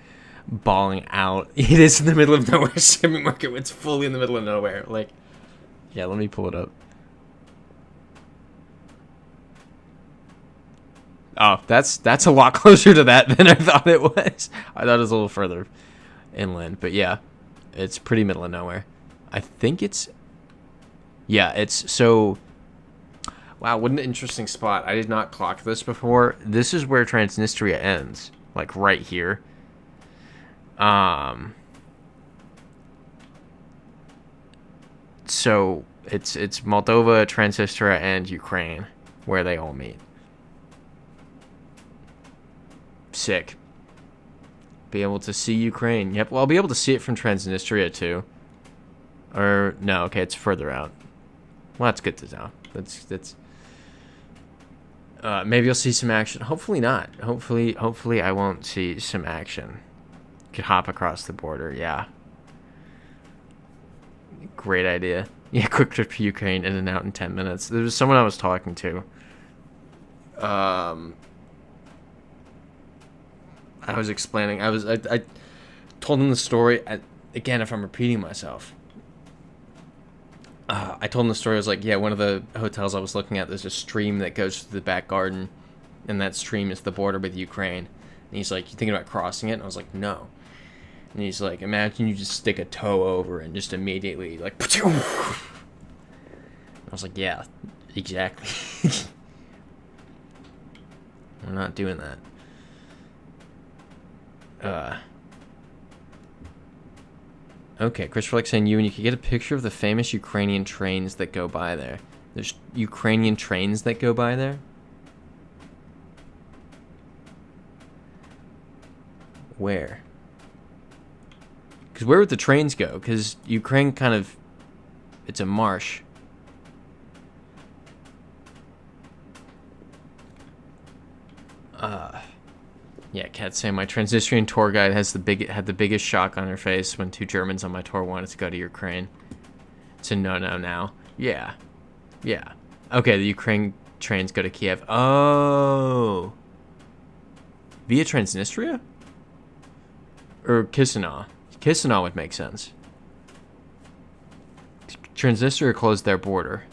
balling out. It is in the middle of nowhere. Sammy Market, it's fully in the middle of nowhere. Like, yeah, let me pull it up. Oh, that's a lot closer to that than I thought it was. I thought it was a little further inland, but yeah, it's pretty middle of nowhere. I think it's, yeah, it's so. Wow, what an interesting spot. I did not clock this before. This is where Transnistria ends, like right here. So it's Moldova, Transnistria, and Ukraine where they all meet. Sick. Be able to see Ukraine. Yep, well, I'll be able to see it from Transnistria too. Or no, okay, it's further out. Well, that's good to know. That's maybe you'll see some action. Hopefully not. Hopefully I won't see some action. Could hop across the border, yeah. Great idea. Yeah, quick trip to Ukraine, in and out in 10 minutes. There was someone I was talking to. I was explaining. I told him the story. Again, if I'm repeating myself. I told him the story. I was like, yeah, one of the hotels I was looking at, there's a stream that goes to the back garden, and that stream is the border with Ukraine. And he's like, you thinking about crossing it? And I was like, no. And he's like, imagine you just stick a toe over and just immediately, like, I was like, yeah, exactly. We're not doing that. Okay, Christopher like saying, you could get a picture of the famous Ukrainian trains that go by there. There's Ukrainian trains that go by there? Where? Because where would the trains go? Because Ukraine kind of... It's a marsh. Yeah, Kat saying my Transnistrian tour guide had the biggest shock on her face when 2 Germans on my tour wanted to go to Ukraine. It's a no-no now. Yeah. Yeah. Okay, the Ukraine trains go to Kiev. Oh. Via Transnistria? Or Chisinau? Chisinau would make sense. Transnistria closed their border.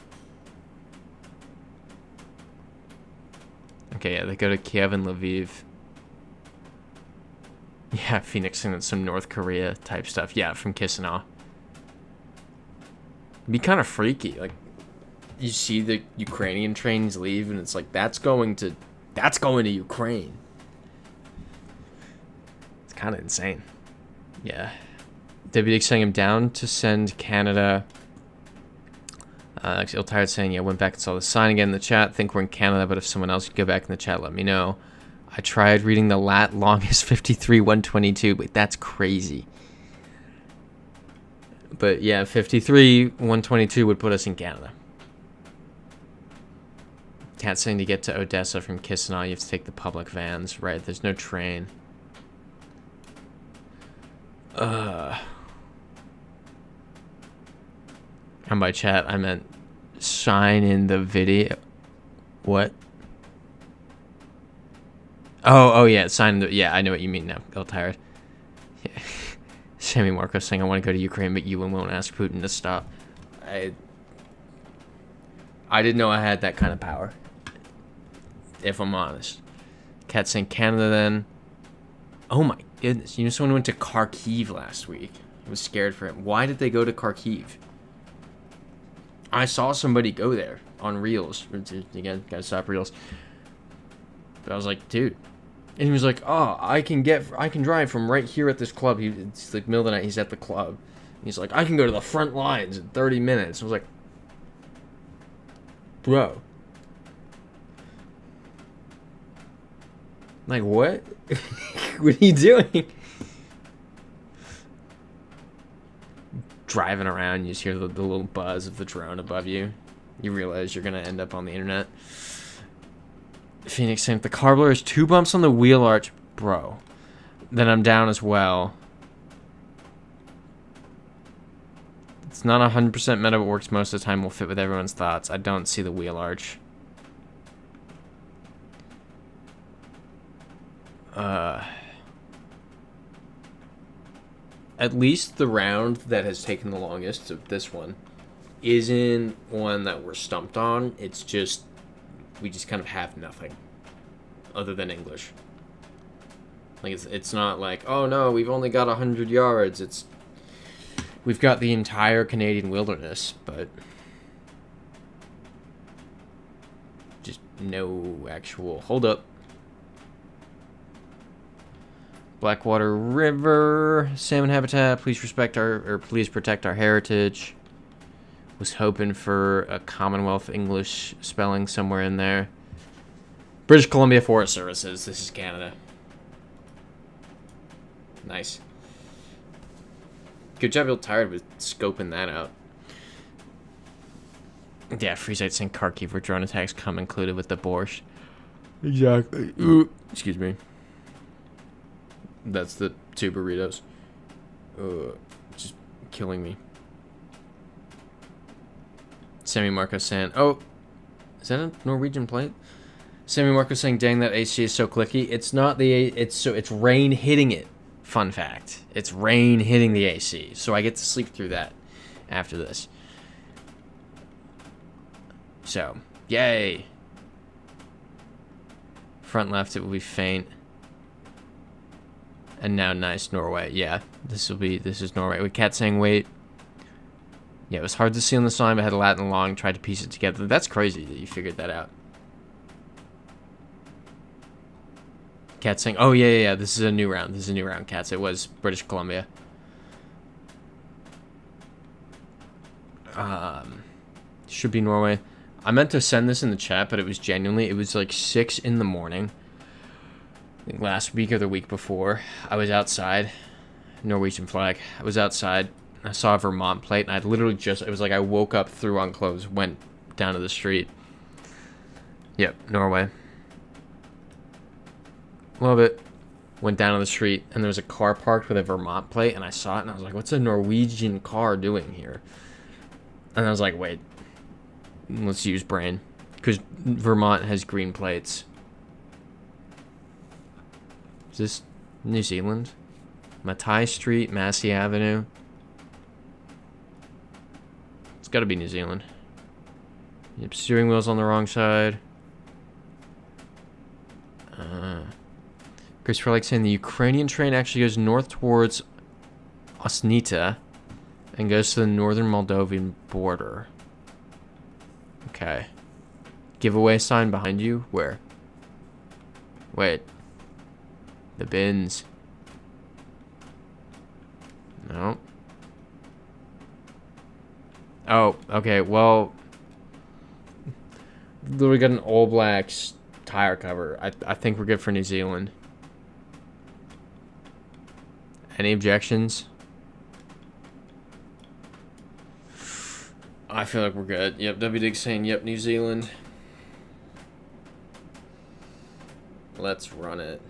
Okay, yeah, they go to Kiev and Lviv. Yeah, Phoenix and some North Korea type stuff. Yeah, from Chisinau. It'd be kind of freaky. Like, you see the Ukrainian trains leave, and it's like, that's going to Ukraine. It's kind of insane. Yeah. WD saying I'm down to send Canada. Actually, Tired saying, yeah, went back and saw the sign again in the chat. Think we're in Canada, but if someone else could go back in the chat, let me know. I tried reading the lat longest 53-122, but that's crazy. But yeah, 53-122 would put us in Canada. Cat saying to get to Odessa from Chisinau, you have to take the public vans. Right, there's no train. And by chat, I meant sign in the video. What? Oh yeah, sign the... Yeah, I know what you mean now. Go tired. Yeah. Sammy Marco saying, I want to go to Ukraine, but you won't ask Putin to stop. I didn't know I had that kind of power. If I'm honest. Cat saying Canada then. Oh my goodness. You know someone went to Kharkiv last week. I was scared for him. Why did they go to Kharkiv? I saw somebody go there on Reels. Again, gotta stop Reels. But I was like, dude. And he was like, oh, I can drive from right here at this club. It's like middle of the night, he's at the club. And he's like, I can go to the front lines in 30 minutes. I was like, bro. Like, what? What are you doing? Driving around, you just hear the little buzz of the drone above you. You realize you're going to end up on the internet. Phoenix saying, the Carbler has 2 bumps on the wheel arch. Bro. Then I'm down as well. It's not 100% meta, but works most of the time. Will fit with everyone's thoughts. I don't see the wheel arch. At least the round that has taken the longest of this one isn't one that we're stumped on. It's just, we just kind of have nothing other than English. Like, it's not like, oh no, we've only got 100 yards. It's, we've got the entire Canadian wilderness, but just no actual, hold up. Blackwater River, salmon habitat, please protect our heritage. Was hoping for a Commonwealth English spelling somewhere in there. British Columbia Forest Services, this is Canada. Nice. Good job, you're tired with scoping that out. Yeah, Freezite saying Kharkiv where drone attacks come included with the borscht. Exactly. Ooh, excuse me. That's the 2 burritos. Just killing me. Sammy Marco saying, oh, is that a Norwegian plate? Sammy Marco saying, dang, that AC is so clicky. It's not the it's rain hitting it. Fun fact. It's rain hitting the AC. So I get to sleep through that after this. So, yay. Front left, it will be faint. And now nice Norway. Yeah, this is Norway. With Cat saying wait. Yeah, it was hard to see on the sign, but had Latin long. Tried to piece it together. That's crazy that you figured that out. Cat saying, oh, yeah. This is a new round. Cats. It was British Columbia. Should be Norway. I meant to send this in the chat, but it was like 6 in the morning. I think last week or the week before. I was outside. Norwegian flag. I was outside. I saw a Vermont plate, and I'd literally it was like I woke up, threw on clothes, went down to the street. Yep, Norway. Love it. Went down to the street, and there was a car parked with a Vermont plate, and I saw it, and I was like, what's a Norwegian car doing here? And I was like, wait, let's use brain. Because Vermont has green plates. Is this New Zealand? Matai Street, Massey Avenue. It's got to be New Zealand. Yep, steering wheel's on the wrong side. Christopher likes saying the Ukrainian train actually goes north towards Osnita and goes to the northern Moldovan border. Okay. Giveaway sign behind you? Where? Wait. The bins. No. Oh, okay, well, we got an All Blacks tire cover. I think we're good for New Zealand. Any objections? I feel like we're good. Yep, W Dig's saying, yep, New Zealand. Let's run it.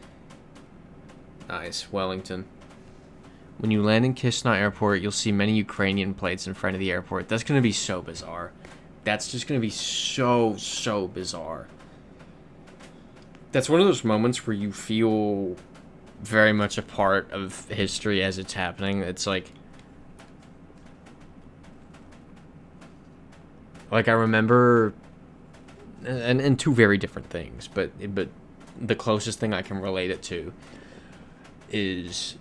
Nice, Wellington. When you land in Kishnah Airport, you'll see many Ukrainian plates in front of the airport. That's going to be so bizarre. That's just going to be so bizarre. That's one of those moments where you feel very much a part of history as it's happening. It's like I remember, and two very different things, but the closest thing I can relate it to is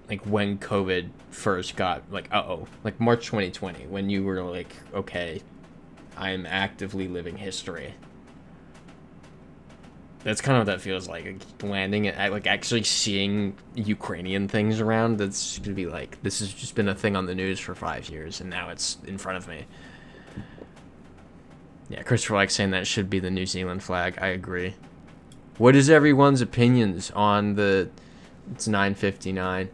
like when COVID first got like March 2020, when you were like, okay, I am actively living history. That's kind of what that feels like landing at, like actually seeing Ukrainian things around. That's gonna be like, this has just been a thing on the news for 5 years, and now it's in front of me. Yeah, Christopher likes saying that should be the New Zealand flag. I agree. What is everyone's opinions on the? It's 9:59.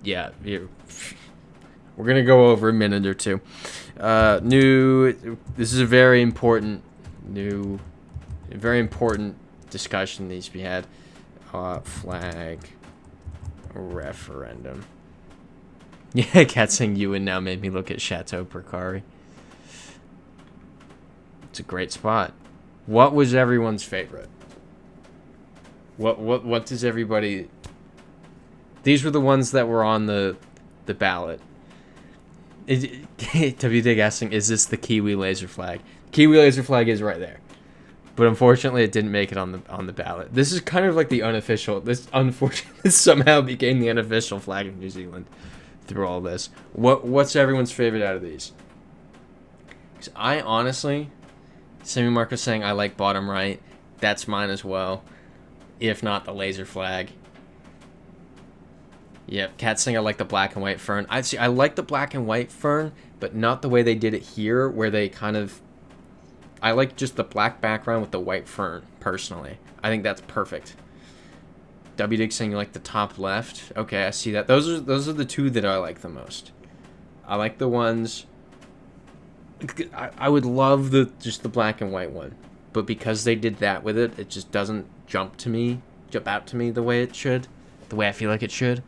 Yeah, we're gonna go over a minute or two. This is a very important discussion needs to be had. Flag referendum. Yeah, Cat saying Ewannnawe made me look at Chateau Percari. It's a great spot. What was everyone's favorite? What does everybody? These were the ones that were on the ballot. W Dig asking, is this the Kiwi laser flag? Kiwi laser flag is right there, but unfortunately, it didn't make it on the ballot. This is kind of like the unofficial. This unfortunately somehow became the unofficial flag of New Zealand through all this. What's everyone's favorite out of these? Because I honestly, Semi Marcus saying I like bottom right. That's mine as well. If not the laser flag. Yep, Cat saying I like the black and white fern. I like the black and white fern, but not the way they did it here, where they kind of. I like just the black background with the white fern, personally. I think that's perfect. W Dig saying you like the top left. Okay, I see that. Those are the two that I like the most. I like the ones. I would love just the black and white one, but because they did that with it, it just doesn't jump out to me the way it should, the way I feel like it should.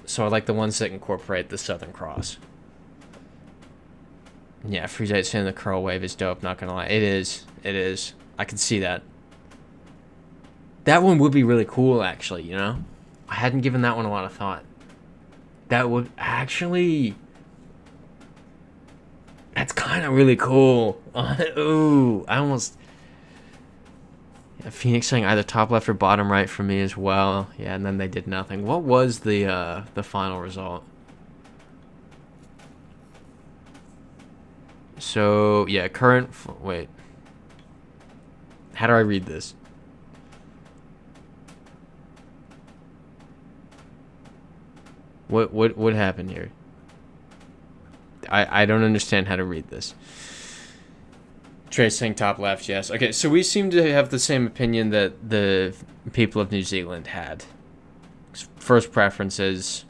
So I like the ones that incorporate the Southern Cross. Yeah, Freezite saying the curl wave is dope, not gonna lie. It is. I can see that. That one would be really cool, actually, you know? I hadn't given that one a lot of thought. That would actually... That's kind of really cool. Ooh, I almost... Phoenix saying either top left or bottom right for me as well. Yeah, and then they did nothing. What was the final result? So yeah, current. Wait, how do I read this? What happened here? I don't understand how to read this. Trey's saying top left, yes. Okay, so we seem to have the same opinion that the people of New Zealand had. First preferences.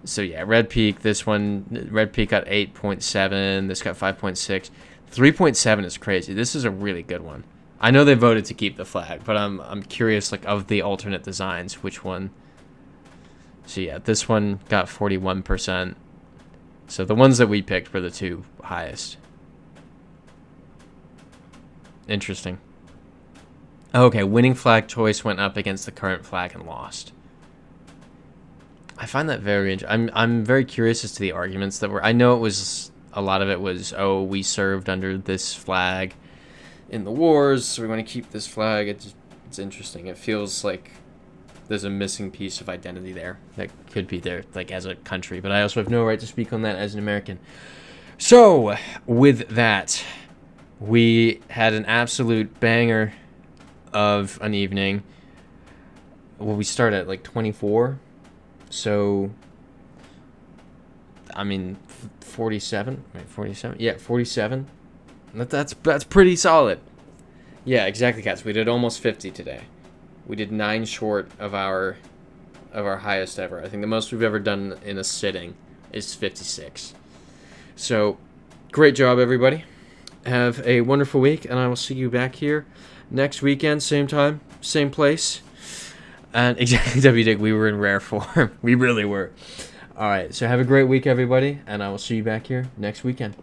So yeah, Red Peak, this one, Red Peak got 8.7, this got 5.6. 3.7 is crazy. This is a really good one. I know they voted to keep the flag, but I'm curious, like, of the alternate designs, which one. So yeah, this one got 41%. So the ones that we picked were the two highest. Interesting. Okay, winning flag choice went up against the current flag and lost. I find that very interesting. I'm very curious as to the arguments that were. I know it was a lot of it was, oh, we served under this flag in the wars, so we want to keep this flag. It's interesting. It feels like there's a missing piece of identity there that could be there, like, as a country. But I also have no right to speak on that as an American. So with that, we had an absolute banger of an evening. Well, we start at like 24. So, I mean, 47. Wait, 47? Yeah, 47. That's pretty solid. Yeah, exactly, guys. We did almost 50 today. We did 9 short of our highest ever. I think the most we've ever done in a sitting is 56. So, great job, everybody. Have a wonderful week, and I will see you back here next weekend, same time, same place. And exactly, W-Dig, we were in rare form. We really were. All right, so have a great week, everybody, and I will see you back here next weekend.